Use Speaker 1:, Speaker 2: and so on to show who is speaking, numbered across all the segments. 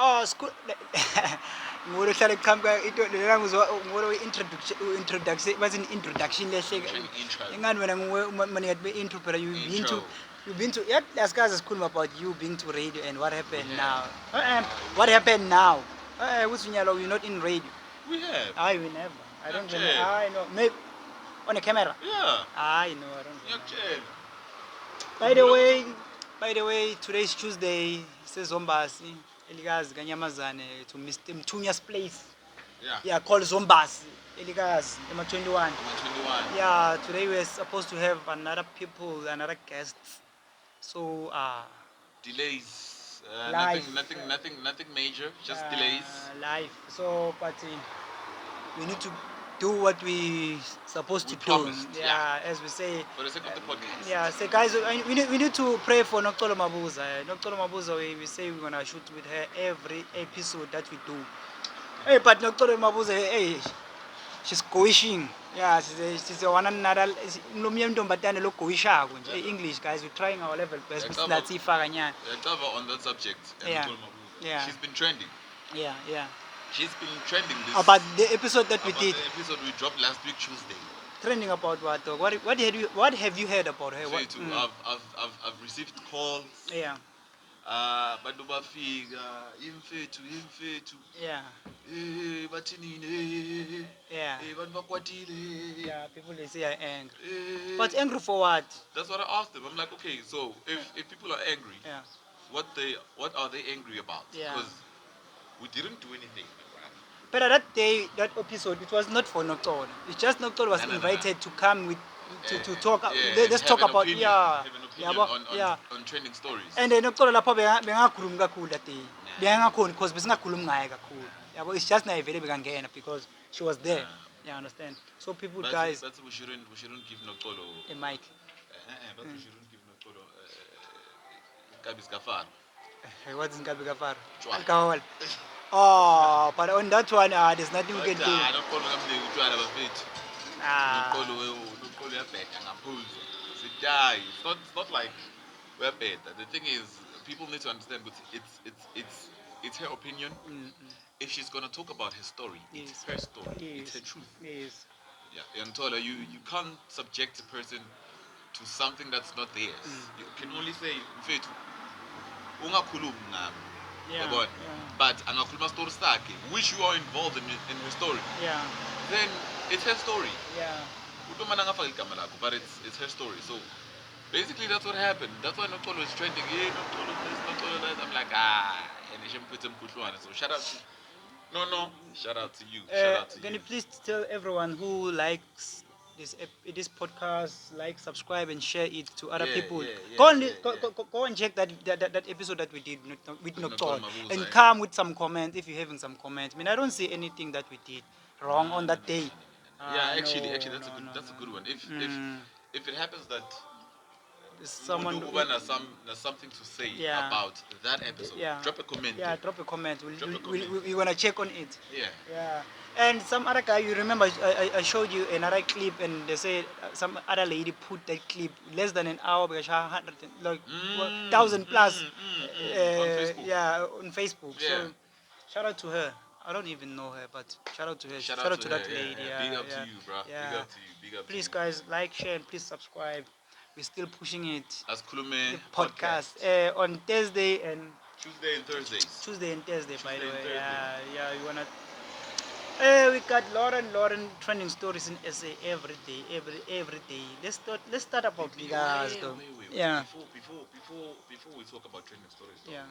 Speaker 1: Oh, school. Ngoro hlale kuqhamuka into lena ngizwa ngoro introduction was an introduction lehle.
Speaker 2: Intro.
Speaker 1: Ingani wena manje ngathi be intro phela
Speaker 2: Intro.
Speaker 1: you've been to yet asikaze sikhuluma about you being to radio and what happened
Speaker 2: We
Speaker 1: now.
Speaker 2: have.
Speaker 1: What happened now? Usinyalo you're not in radio.
Speaker 2: We have.
Speaker 1: We never. I don't remember.
Speaker 2: Ngiyakutshela.
Speaker 1: I know. Maybe on a camera.
Speaker 2: Yeah.
Speaker 1: I know. I don't remember.
Speaker 2: Ngiyakutshela.
Speaker 1: By the way, today is Tuesday. Zombasi elikazi kanyamazane to Mr. Mthunya's place.
Speaker 2: Yeah.
Speaker 1: Yeah, called Zombasi elikazi ema 21.
Speaker 2: I'm 21.
Speaker 1: Yeah, today we're supposed to have another guests. So
Speaker 2: Delays.
Speaker 1: Live.
Speaker 2: Nothing major. Just delays.
Speaker 1: Live. So but we need to do what we supposed
Speaker 2: We
Speaker 1: to
Speaker 2: promised,
Speaker 1: do.
Speaker 2: yeah.
Speaker 1: As we say.
Speaker 2: For the sake of the podcast.
Speaker 1: Yeah, so guys, we need to pray for Noktolo Mabuza. Noktolo Mabuza, we say we're gonna shoot with her every episode that we do. Hey, but Noktolo Mabuza, hey, she's going. Yeah, she's a one another. English guys, we're trying our level best.
Speaker 2: Yeah, cover on that subject.
Speaker 1: Yeah. Yeah.
Speaker 2: She's been trending.
Speaker 1: Yeah.
Speaker 2: She's been trending this.
Speaker 1: About the episode that we
Speaker 2: about
Speaker 1: did.
Speaker 2: The episode we dropped last week Tuesday.
Speaker 1: Trending about what? Though? What have you heard about her?
Speaker 2: So I've received calls.
Speaker 1: Yeah.
Speaker 2: Bantu bafika imfethu
Speaker 1: Yeah.
Speaker 2: bathinini
Speaker 1: Yeah.
Speaker 2: bantu bakwatile.
Speaker 1: Yeah, people they say are angry. But angry for what?
Speaker 2: That's what I asked them. I'm like, okay, so if people are angry,
Speaker 1: Yeah.
Speaker 2: what are they angry about?
Speaker 1: Yeah.
Speaker 2: Because we didn't do anything.
Speaker 1: But that day, that episode, it was not for Nocturne. It's just Nocturne was
Speaker 2: No.
Speaker 1: invited to come with to talk. Let's
Speaker 2: have
Speaker 1: talk
Speaker 2: an
Speaker 1: about
Speaker 2: opinion,
Speaker 1: yeah.
Speaker 2: have an opinion on trending stories.
Speaker 1: And then Nocturne lapho bengakhulumi kakhulu that day. Bengakhona because besingakhulumi ngaye kakhulu. Yabo it's just na vele bekangena because she was there. You understand? So people guys
Speaker 2: That's we shouldn't give Nokolo
Speaker 1: a mic.
Speaker 2: but we shouldn't give Nokolo Kabis Gafar.
Speaker 1: What's in Gabi Gafar?
Speaker 2: Chwa.
Speaker 1: Alcohol. Oh, but on that one, there's nothing we can do.
Speaker 2: Nokolo ngamle utshwala bafethu.
Speaker 1: Ah.
Speaker 2: Nokolo uyabheka ngaphuzu. Sijayi. It's not like we're bad. The thing is people need to understand but it's her opinion. If she's gonna talk about her story, it's her story. It's her truth.
Speaker 1: Yes.
Speaker 2: Yeah, and Tola, you can't subject a person to something that's not theirs. You can only say, mfethu, ungakhulumi ngami.
Speaker 1: Yeah.
Speaker 2: Yabona? But angakhuluma story sakhe, which you are involved in her story.
Speaker 1: Yeah.
Speaker 2: Then it's her story.
Speaker 1: Yeah.
Speaker 2: Utomana ngafaka igama lakho, but it's her story. So basically that's what happened. That's why Nokolo is trending. Yeah, Nokolo this, Nokolo that. I'm like, and so shout out to No. Shout out to you. Shout out to
Speaker 1: Can
Speaker 2: you.
Speaker 1: you please tell everyone who likes this podcast, subscribe, and share it to other people? Go and check that episode that we did with Nocturne and come with some comments if you're having some comments. I mean, I don't see anything that we did wrong on that day.
Speaker 2: Actually, that's a good one. If it happens that
Speaker 1: someone
Speaker 2: has something to say about that episode, drop a comment.
Speaker 1: Yeah, drop a comment. We're gonna check on it.
Speaker 2: Yeah.
Speaker 1: And some other guy, you remember, I showed you another clip, and they said some other lady put that clip less than an hour because she had 1,000 plus.
Speaker 2: On Facebook.
Speaker 1: Yeah, on Facebook.
Speaker 2: Yeah.
Speaker 1: So shout out to her. I don't even know her, but shout out to her. Shout out to that lady.
Speaker 2: Big up to you, bro.
Speaker 1: Yeah.
Speaker 2: Big up to you. Big up
Speaker 1: Please,
Speaker 2: to you.
Speaker 1: guys, like, share, and please subscribe. We're still pushing it.
Speaker 2: As Kulume
Speaker 1: Podcast on Thursday and
Speaker 2: Tuesday and Thursdays.
Speaker 1: Tuesday and Thursday, by the
Speaker 2: Tuesday
Speaker 1: way.
Speaker 2: and
Speaker 1: Yeah. You wanna? We got Lauren trending stories in SA every day. Let's start about Ligas though.
Speaker 2: Wait.
Speaker 1: Yeah.
Speaker 2: Before we talk about trending stories, though,
Speaker 1: Yeah.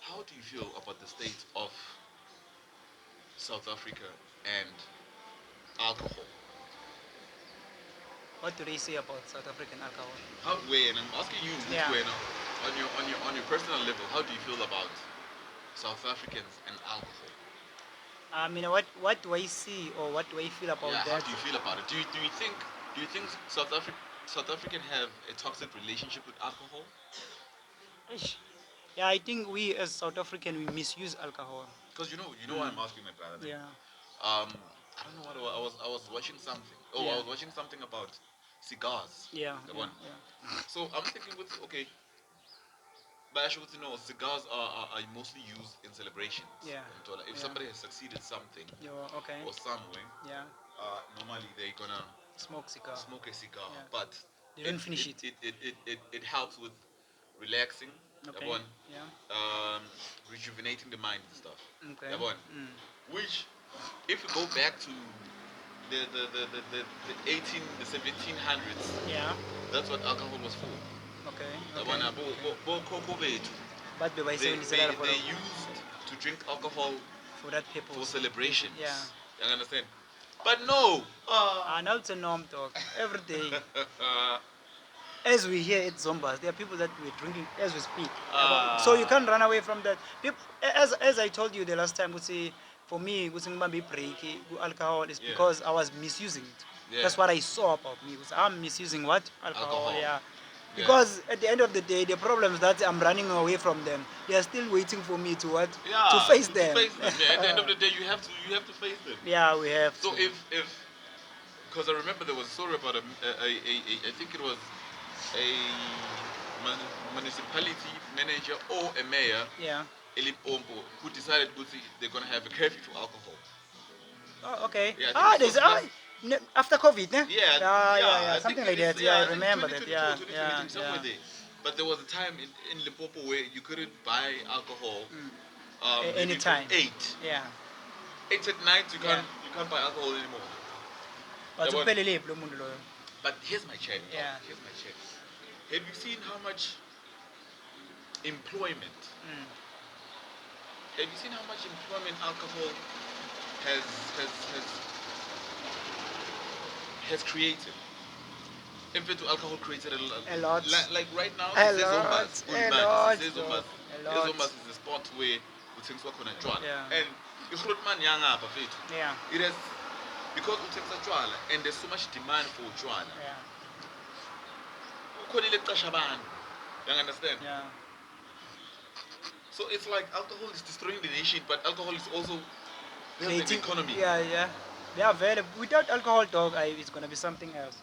Speaker 2: how do you feel about the state of South Africa and alcohol?
Speaker 1: What do they say about South African alcohol?
Speaker 2: And I'm asking you,
Speaker 1: Yeah.
Speaker 2: on your personal level, how do you feel about South Africans and alcohol?
Speaker 1: I mean, what do I see or what do I feel about
Speaker 2: How
Speaker 1: that?
Speaker 2: do you feel about it? Do you think South African have a toxic relationship with alcohol?
Speaker 1: Ish. Yeah, I think we as South African we misuse alcohol.
Speaker 2: Because you know why I'm asking that, brother.
Speaker 1: Yeah.
Speaker 2: I don't know what I was watching something. I was watching something about cigars.
Speaker 1: Yeah.
Speaker 2: The one. So I'm thinking But actually, no, cigars are mostly used in celebrations.
Speaker 1: Yeah.
Speaker 2: If
Speaker 1: Yeah.
Speaker 2: somebody has succeeded something
Speaker 1: Okay.
Speaker 2: or somewhere,
Speaker 1: Yeah.
Speaker 2: normally they're gonna
Speaker 1: Smoke cigar.
Speaker 2: smoke a cigar.
Speaker 1: Yeah.
Speaker 2: But
Speaker 1: They don't finish it.
Speaker 2: it helps with relaxing,
Speaker 1: Okay.
Speaker 2: yabon,
Speaker 1: Yeah.
Speaker 2: rejuvenating the mind and stuff.
Speaker 1: Okay.
Speaker 2: Yabon.
Speaker 1: Mm.
Speaker 2: Which, if you go back to the 18, the 1700s,
Speaker 1: Yeah.
Speaker 2: that's what alcohol was for.
Speaker 1: Okay.
Speaker 2: Yabona, Coco bethu,
Speaker 1: But the
Speaker 2: they,
Speaker 1: bayisebenzisela for
Speaker 2: they used to drink alcohol
Speaker 1: for that
Speaker 2: for
Speaker 1: purpose.
Speaker 2: celebrations.
Speaker 1: Yeah.
Speaker 2: You understand? But no.
Speaker 1: Now it's a norm, dog. Every day. As we hear at Zombas, there are people that we're drinking as we speak. So you can't run away from that. People, as I told you the last time, for me, be break alcohol is
Speaker 2: Yeah.
Speaker 1: because I was misusing it.
Speaker 2: Yeah.
Speaker 1: That's what I saw about me. I'm misusing what alcohol.
Speaker 2: Alcohol.
Speaker 1: Yeah.
Speaker 2: Yeah.
Speaker 1: Because at the end of the day, the problems that I'm running away from them, they are still waiting for me to what?
Speaker 2: Yeah,
Speaker 1: To face
Speaker 2: to
Speaker 1: them.
Speaker 2: face them. Yeah, at the end of the day, you have to face them.
Speaker 1: Yeah, we have
Speaker 2: So
Speaker 1: to.
Speaker 2: if because I remember there was a story about I think it was a municipality manager or a mayor,
Speaker 1: Yeah.
Speaker 2: Elimpopo, who decided they're gonna have a curfew to alcohol.
Speaker 1: Oh, okay.
Speaker 2: Yeah, I think
Speaker 1: There's
Speaker 2: this was
Speaker 1: after COVID, ne?
Speaker 2: Yeah,
Speaker 1: yeah.
Speaker 2: I think
Speaker 1: Something like
Speaker 2: it's-
Speaker 1: that. Yeah, I
Speaker 2: think
Speaker 1: remember that.
Speaker 2: 2022
Speaker 1: Yeah,
Speaker 2: or 2023, somewhere
Speaker 1: yeah.
Speaker 2: there. But there was a time in Limpopo where you couldn't buy alcohol. Maybe
Speaker 1: Anytime.
Speaker 2: from 8.
Speaker 1: Yeah.
Speaker 2: 8 at night
Speaker 1: Yeah.
Speaker 2: you can't buy alcohol anymore.
Speaker 1: But
Speaker 2: Yeah,
Speaker 1: uphelele lo muntu loyo.
Speaker 2: but here's my check.
Speaker 1: Yeah.
Speaker 2: Here's my check. Have you seen how much employment?
Speaker 1: Mm.
Speaker 2: Have you seen how much employment alcohol has has has has created? In fact, alcohol created
Speaker 1: A lot.
Speaker 2: Like right now,
Speaker 1: A
Speaker 2: Size
Speaker 1: lot.
Speaker 2: Zombas,
Speaker 1: A lot.
Speaker 2: Zombas,
Speaker 1: A lot.
Speaker 2: Zombas is a spot where uthengiswa khona tshwala.
Speaker 1: Yeah.
Speaker 2: And igrotman yangapha fethu.
Speaker 1: Yeah.
Speaker 2: It has because uthengisa tshwala and there's so much demand for tshwala.
Speaker 1: Yeah.
Speaker 2: Ukhona ileqasha abantu. You understand?
Speaker 1: Yeah.
Speaker 2: So it's like alcohol is destroying the nation, but alcohol is also building the
Speaker 1: Creating
Speaker 2: economy.
Speaker 1: Yeah. They are very without alcohol, dog. It's gonna be something else.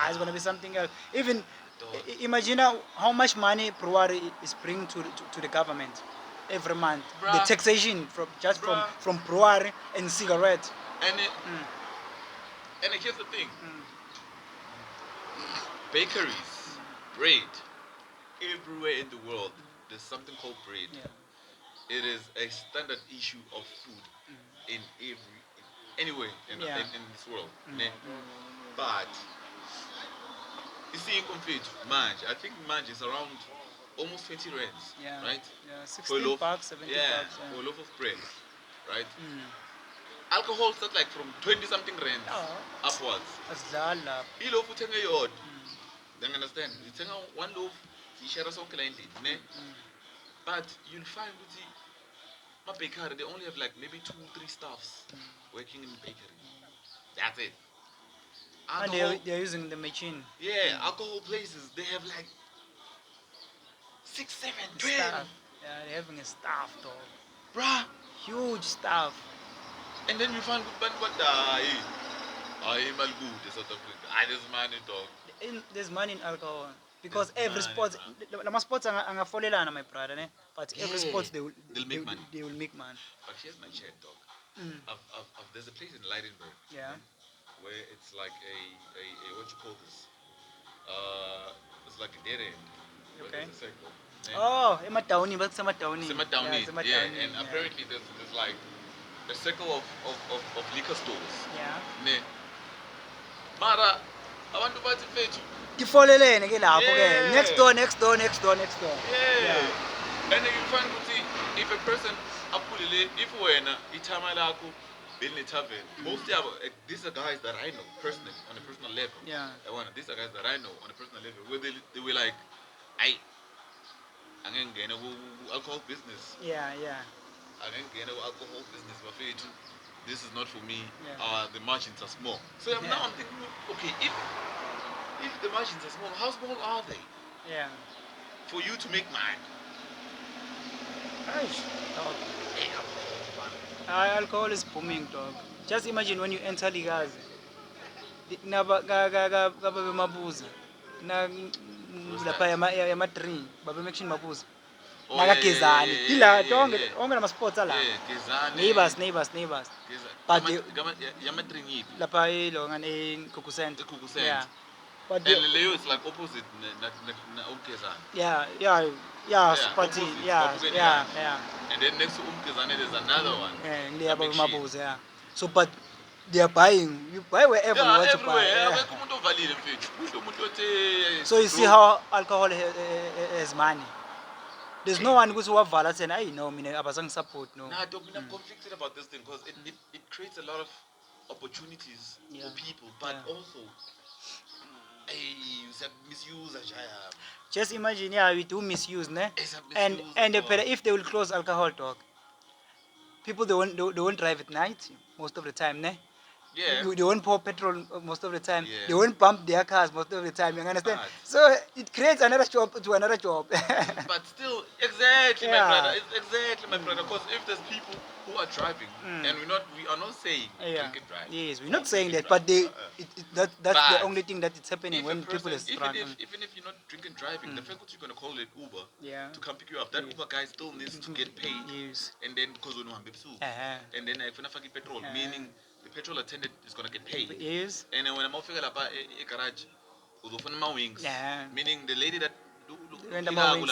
Speaker 1: It's gonna be something else. Even imagine how much money brewery is bringing to the government every month. The
Speaker 2: Bruh.
Speaker 1: taxation from
Speaker 2: Bruh.
Speaker 1: from brewery and cigarette.
Speaker 2: And here's the thing. Bakeries, bread, everywhere in the world, there's something called bread.
Speaker 1: Yeah.
Speaker 2: It is a standard issue of food in anywhere in
Speaker 1: Yeah.
Speaker 2: in this world. Ne? But you see, in confit, Manj, I think Manj is around almost 20 rands,
Speaker 1: Yeah.
Speaker 2: right?
Speaker 1: Yeah.
Speaker 2: For a
Speaker 1: 16
Speaker 2: loaf,
Speaker 1: bucks, 70
Speaker 2: yeah,
Speaker 1: bucks.
Speaker 2: for a loaf of bread, right?
Speaker 1: Mm.
Speaker 2: Alcohol starts like from 20 something rands
Speaker 1: Oh.
Speaker 2: upwards.
Speaker 1: Asidlala.
Speaker 2: Iloaf uthenga yodwa. Don't understand? You take one loaf, you share a song ne? But you'll find with my bakery, they only have like maybe 2-3 staffs working in bakery. That's it.
Speaker 1: And
Speaker 2: Alcohol,
Speaker 1: they're using the machine.
Speaker 2: yeah, alcohol places, they have like 6, 7, 12.
Speaker 1: Staff. Yeah, they're having a staff, dog.
Speaker 2: Bruh.
Speaker 1: Huge staff.
Speaker 2: And then you find good what I mal good in South Africa. There's money, dog.
Speaker 1: There's money in alcohol because
Speaker 2: There's
Speaker 1: every
Speaker 2: money,
Speaker 1: sport,
Speaker 2: man.
Speaker 1: lama sports angafolelana, my brother, ne? But every
Speaker 2: Yeah.
Speaker 1: sport
Speaker 2: They'll make money.
Speaker 1: They will make money.
Speaker 2: But here's my chat, dog.
Speaker 1: Mm.
Speaker 2: There's a place in Leidenburg
Speaker 1: Yeah.
Speaker 2: where it's like a what you call this? It's like a dead end. Where
Speaker 1: Okay.
Speaker 2: there's a circle.
Speaker 1: Oh, ematawuni, but ematawuni.
Speaker 2: Sema down
Speaker 1: Yeah,
Speaker 2: it,
Speaker 1: Sema
Speaker 2: yeah.
Speaker 1: Townie,
Speaker 2: And apparently there's like a circle of liquor stores.
Speaker 1: Yeah.
Speaker 2: Ne. Mara, abantu bathi fethu.
Speaker 1: Tifolelene ke lapho ke.
Speaker 2: Yeah.
Speaker 1: Next door, next door, next door, next door.
Speaker 2: Yeah. And then you find ukuthi if a person aphulile if wena ithama lakho beli tavern, most of these are guys that I know personally on a personal level.
Speaker 1: Yeah.
Speaker 2: These are guys that I know on a personal level where they were like, angengena ku alcohol business.
Speaker 1: Yeah.
Speaker 2: Angengena ku alcohol business bafethu. This is not for me.
Speaker 1: Yeah.
Speaker 2: The margins are small. So
Speaker 1: Yeah.
Speaker 2: now I'm thinking, okay, if the margins are small, how small are they
Speaker 1: Yeah.
Speaker 2: for you to make money?
Speaker 1: Aish, dog. Alcohol is booming, dog. Just imagine when you enter Ligazi. Babe mabuza. Na lapha yama 3. Babe making mabuza.
Speaker 2: Oh,
Speaker 1: nakagezani
Speaker 2: yeah,
Speaker 1: ila
Speaker 2: yeah,
Speaker 1: tonke
Speaker 2: yeah.
Speaker 1: onke nama-sports ala
Speaker 2: Yeah, Gezani.
Speaker 1: neighbors but they,
Speaker 2: Yamatrinip.
Speaker 1: lapha ilongane eGugu Center
Speaker 2: Ekuku
Speaker 1: yeah
Speaker 2: Center.
Speaker 1: but
Speaker 2: And Leo is like opposite Umkezane.
Speaker 1: yeah
Speaker 2: Yeah,
Speaker 1: but
Speaker 2: opposite.
Speaker 1: yeah
Speaker 2: Babukeni
Speaker 1: yeah
Speaker 2: Land.
Speaker 1: yeah
Speaker 2: And then next to Umkezane there's another one.
Speaker 1: ngileyaba
Speaker 2: A big shit.
Speaker 1: mabuza yeah so but they are buying you buy wherever you
Speaker 2: Yeah,
Speaker 1: want to buy
Speaker 2: everywhere.
Speaker 1: yeah.
Speaker 2: Akekho umuntu ovalile mfethu. Kuhle umuntu othi
Speaker 1: So you see how alcohol has money. There's no one who's wavala saying, "I know, mina abazange support no."
Speaker 2: Nah, dog, I'm conflicted about this thing because it creates a lot of opportunities
Speaker 1: Yeah.
Speaker 2: for people, but
Speaker 1: Yeah.
Speaker 2: also misuse ajaya.
Speaker 1: Just imagine, yeah, we do misuse, ne?
Speaker 2: It's a
Speaker 1: And
Speaker 2: misuse
Speaker 1: and
Speaker 2: as well.
Speaker 1: if they will close alcohol talk, people they won't drive at night most of the time, ne?
Speaker 2: Yeah.
Speaker 1: They won't pour petrol most of the time.
Speaker 2: Yeah.
Speaker 1: They won't pump their cars most of the time. You understand?
Speaker 2: But-
Speaker 1: So it creates another job to another job.
Speaker 2: But still, exactly, my
Speaker 1: Yeah.
Speaker 2: brother. It's exactly, my brother. Because if there's people who are driving, and we are not saying
Speaker 1: Yeah.
Speaker 2: drink and drive.
Speaker 1: Yes, we're
Speaker 2: Don't
Speaker 1: not saying
Speaker 2: drink
Speaker 1: that,
Speaker 2: and
Speaker 1: but they,
Speaker 2: drive.
Speaker 1: that's the
Speaker 2: But
Speaker 1: only thing that is happening
Speaker 2: if
Speaker 1: when
Speaker 2: a person,
Speaker 1: people are drunk.
Speaker 2: even if you're not drinking driving, the fact that you're gonna call it Uber
Speaker 1: Yeah.
Speaker 2: to come pick you up, that Uber guy still needs to get paid.
Speaker 1: Yes.
Speaker 2: And then because we know and then if you petrol, meaning the petrol attendant is gonna get paid.
Speaker 1: Yes.
Speaker 2: And then when I'm off garage, uzofuna my wings.
Speaker 1: Yeah.
Speaker 2: Meaning the lady that
Speaker 1: When the wings,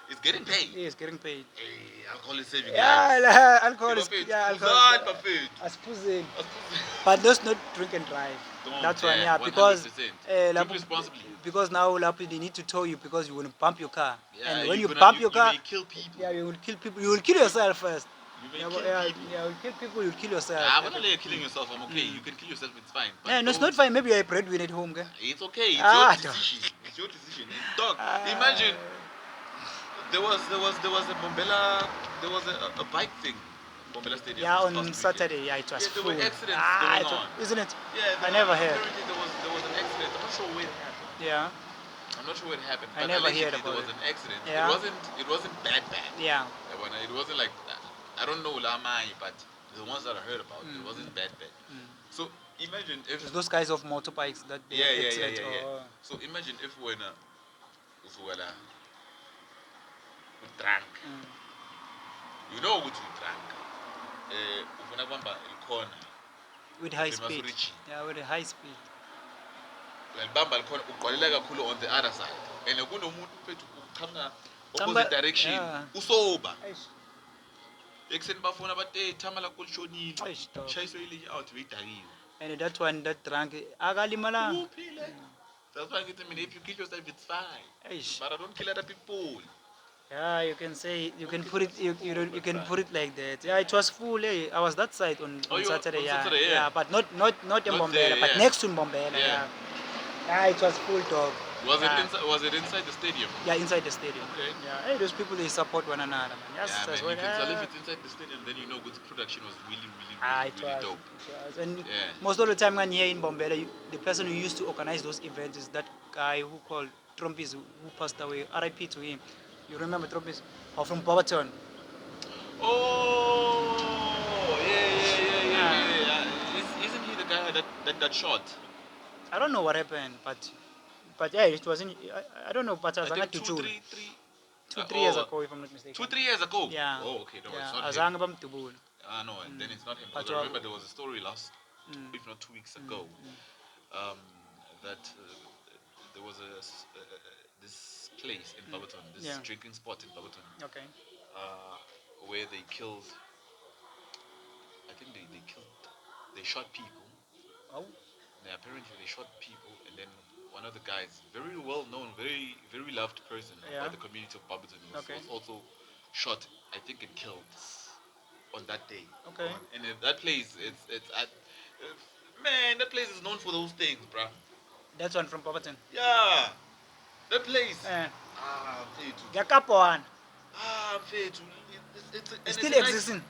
Speaker 2: is getting paid.
Speaker 1: Yes, getting paid.
Speaker 2: Hey, alcohol is saving
Speaker 1: Yeah,
Speaker 2: lives.
Speaker 1: alcohol is alcohol.
Speaker 2: Kuzan bafethu.
Speaker 1: Aspuzing. But let's not drink and drive.
Speaker 2: Don't
Speaker 1: That's one,
Speaker 2: dare,
Speaker 1: yeah, because
Speaker 2: 100%. Drink responsibly.
Speaker 1: Because now they need to tow you because you will bump your car.
Speaker 2: Yeah,
Speaker 1: And when you
Speaker 2: gonna-
Speaker 1: bump your car,
Speaker 2: you may kill people.
Speaker 1: yeah, you will kill people. You will kill yourself first.
Speaker 2: You may
Speaker 1: Yeah,
Speaker 2: kill
Speaker 1: yeah,
Speaker 2: people.
Speaker 1: yeah, you kill people, you kill yourself.
Speaker 2: I'm not like killing yourself. I'm okay. You can kill yourself. It's fine. But
Speaker 1: Yeah, no, it's
Speaker 2: don't-
Speaker 1: not fine. Maybe you're a breadwinner at home, okay?
Speaker 2: It's okay. It's
Speaker 1: Ah,
Speaker 2: your decision. It's your decision. And dog,
Speaker 1: Ah.
Speaker 2: imagine there was a Bombela, there was a bike thing, Bombela Stadium.
Speaker 1: Yeah,
Speaker 2: this
Speaker 1: on
Speaker 2: past weekend.
Speaker 1: Saturday, yeah, it was
Speaker 2: Yeah, there
Speaker 1: full.
Speaker 2: were accidents going on.
Speaker 1: Isn't it?
Speaker 2: Yeah,
Speaker 1: I never heard.
Speaker 2: Apparently there was an accident. I'm not sure where it happened.
Speaker 1: Yeah,
Speaker 2: I'm not sure where it happened.
Speaker 1: I
Speaker 2: But
Speaker 1: never heard
Speaker 2: allegedly
Speaker 1: about
Speaker 2: there was
Speaker 1: it.
Speaker 2: an accident.
Speaker 1: Yeah.
Speaker 2: It wasn't bad.
Speaker 1: yeah.
Speaker 2: It wasn't like I don't know Lamai, but the ones that I heard about, it wasn't bad. So imagine if
Speaker 1: It's those guys of motorbikes that they
Speaker 2: yeah.
Speaker 1: accident. Oh.
Speaker 2: So imagine if when drunk, you know what you drunk. Ufuna kuhamba ikhona,
Speaker 1: With high
Speaker 2: Famous
Speaker 1: speed.
Speaker 2: Richie.
Speaker 1: Yeah, with a high speed.
Speaker 2: uyalibamba likhona ugqwalela kakhulu on the other side. And kunomuntu mfethu uqhamuka
Speaker 1: Qhamuka-
Speaker 2: opposite direction.
Speaker 1: yeah.
Speaker 2: Usoba.
Speaker 1: Eish,
Speaker 2: Ekuseni bafuna bathi thama lakho lishonile.
Speaker 1: eish, dog.
Speaker 2: Shayiswe ile out beyidakiwe.
Speaker 1: And that one, that drunk, akalimala.
Speaker 2: Uphile. That's why I get I mean, if you kill yourself, it's fine.
Speaker 1: Eish.
Speaker 2: But I don't kill other people.
Speaker 1: Yeah, you can say, you can put it, you can put it like that. Yeah, it was full. I was that side on
Speaker 2: Oh, you were
Speaker 1: Saturday.
Speaker 2: on
Speaker 1: Yeah,
Speaker 2: Saturday, yeah.
Speaker 1: but not in
Speaker 2: Not
Speaker 1: Mbombela,
Speaker 2: there,
Speaker 1: but
Speaker 2: yeah.
Speaker 1: next to Mbombela.
Speaker 2: Yeah.
Speaker 1: Yeah. Yeah, it was full, dog.
Speaker 2: Was it inside the stadium?
Speaker 1: Yeah, inside the stadium.
Speaker 2: Okay.
Speaker 1: Yeah, hey, those people they support one another, man. Yes,
Speaker 2: Yeah,
Speaker 1: that's
Speaker 2: man, you
Speaker 1: what.
Speaker 2: can tell if it's inside the stadium, then you know good production was really
Speaker 1: It was,
Speaker 2: dope.
Speaker 1: it was. And
Speaker 2: Yeah.
Speaker 1: most of the time when here in Bombela, the person who used to organize those events is that guy who called Trumpis, who passed away. R.I.P. to him. You remember Trumpis? Or from Poverton.
Speaker 2: Oh, yeah. Isn't he the guy that got shot?
Speaker 1: I don't know what happened, but yeah, it wasn't. I don't know, but
Speaker 2: I think
Speaker 1: to
Speaker 2: 2, 3,
Speaker 1: 3 years ago, if I'm not mistaken.
Speaker 2: 2, 3 years ago.
Speaker 1: Yeah.
Speaker 2: Oh, okay. No, it's
Speaker 1: Yeah,
Speaker 2: not him.
Speaker 1: azange bamdubule.
Speaker 2: No, then it's not him.
Speaker 1: But
Speaker 2: Because I remember there was a story if not 2 weeks ago, that there was this place in Barberton, this
Speaker 1: Yeah.
Speaker 2: drinking spot in Barberton,
Speaker 1: Okay.
Speaker 2: where they killed. I think they shot people.
Speaker 1: Oh.
Speaker 2: Yeah, apparently they shot people, and then one of the guys, very well known, very loved person
Speaker 1: Yeah.
Speaker 2: by the community of Barberton, was
Speaker 1: Okay.
Speaker 2: also shot. I think and killed on that day.
Speaker 1: Okay.
Speaker 2: And that place, it's at man, that place is known for those things, bruh.
Speaker 1: That's one from Poverton.
Speaker 2: Yeah, that place.
Speaker 1: Eh.
Speaker 2: Mfethu.
Speaker 1: Gakapoan.
Speaker 2: Mfethu.
Speaker 1: It's
Speaker 2: and
Speaker 1: still
Speaker 2: it's like-
Speaker 1: existing.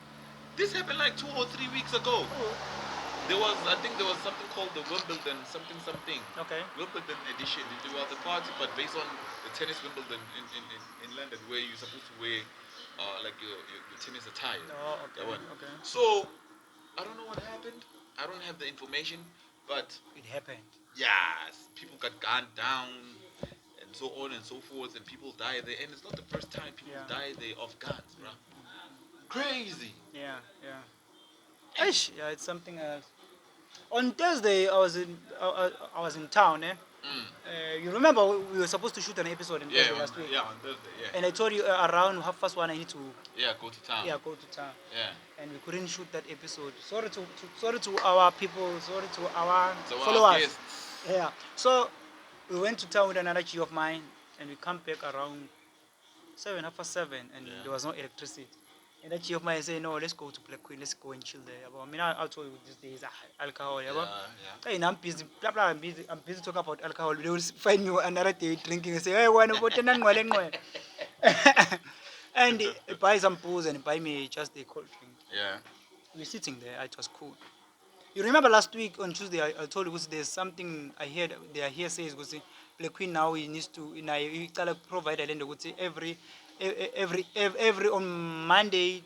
Speaker 2: This happened like 2 or 3 weeks ago. I think there was something called the Wimbledon something.
Speaker 1: Okay.
Speaker 2: Wimbledon edition. It was a party, but based on the tennis Wimbledon in London, where you're supposed to wear like your tennis attire.
Speaker 1: Oh, okay.
Speaker 2: That one.
Speaker 1: Okay.
Speaker 2: So I don't know what happened. I don't have the information, but
Speaker 1: It happened.
Speaker 2: yes, people got gunned down, and so on and so forth, and people die there, and it's not the first time people die there of guns, bro. Crazy.
Speaker 1: Yeah, yeah. Eish, yeah, it's something else. On Thursday, I was in town. You remember we were supposed to shoot an episode on Thursday last week,
Speaker 2: on Thursday,
Speaker 1: and I told you around 1:30 I need to
Speaker 2: go to town.
Speaker 1: go to town,
Speaker 2: Yeah.
Speaker 1: and we couldn't shoot that episode. Sorry to our people, sorry to our
Speaker 2: So our
Speaker 1: followers.
Speaker 2: guests.
Speaker 1: Yeah. So we went to town with another G of mine, and we come back around 7:30, and there was no electricity. And that G of mine said, "No, let's go to Black Queen. Let's go and chill there." But I mean, I told you these days alcohol. Yeah. Hey, I'm busy. Blah blah. I'm busy talking about alcohol. They will find me another day drinking and say, "Hey, why not? And they buy some booze and buy me just a cold drink.
Speaker 2: Yeah.
Speaker 1: We're sitting there. It was cool. You remember last week on Tuesday, I told you there's something I heard. They are here says Black Queen now he needs to he provide a land every on Monday.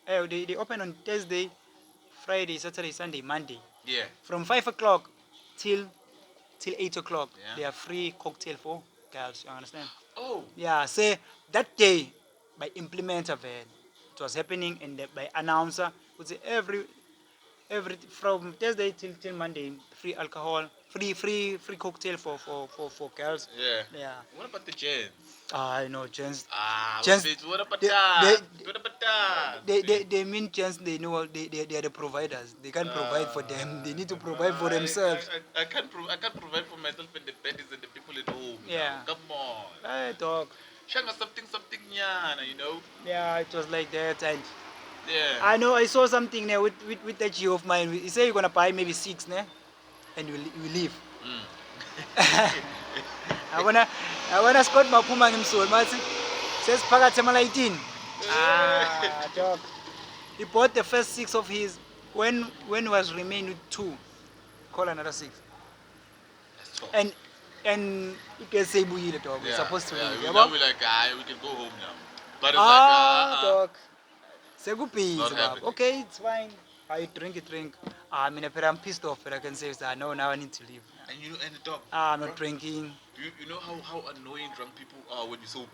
Speaker 1: They open on Thursday, Friday, Saturday, Sunday, Monday.
Speaker 2: Yeah.
Speaker 1: From 5 o'clock till 8 o'clock.
Speaker 2: Yeah.
Speaker 1: They are free cocktail for girls. You understand?
Speaker 2: Oh.
Speaker 1: Yeah. Say that day by implementer van, it was happening, and by announcer would say every from Thursday till Monday, free alcohol, free cocktail for girls.
Speaker 2: Yeah.
Speaker 1: Yeah.
Speaker 2: What about the gents?
Speaker 1: I know gents.
Speaker 2: Gents. What about that? What about that?
Speaker 1: They mean gents. They know they are the providers. They can't provide for them. They need to provide for themselves.
Speaker 2: I can't provide for myself and the baddies and the people at home.
Speaker 1: Yeah.
Speaker 2: Come on.
Speaker 1: Hey, dog.
Speaker 2: Shanga something yana, you know.
Speaker 1: Yeah, it was like that, and
Speaker 2: Yeah.
Speaker 1: I know I saw something there with that G of mine. He said you're gonna buy maybe 6, ne? And we leave. I wanna Scott maphuma ngimsoli mathi sesiphakathi ema-18. Dog. He bought the first 6 of his. When was remained with 2, call another 6.
Speaker 2: That's tough.
Speaker 1: And it gets sebuyile, dog. We're supposed to leave.
Speaker 2: Yeah, now we're like, we can go home now. But it's like,
Speaker 1: dog. Sekubhizi,
Speaker 2: Not
Speaker 1: baba.
Speaker 2: happening.
Speaker 1: Okay, it's fine. I drink. I mean, I'm pissed off, but I can say, no, now I need to leave.
Speaker 2: and you know, and the dog.
Speaker 1: I'm not drinking.
Speaker 2: You know how annoying drunk people are when you're sober.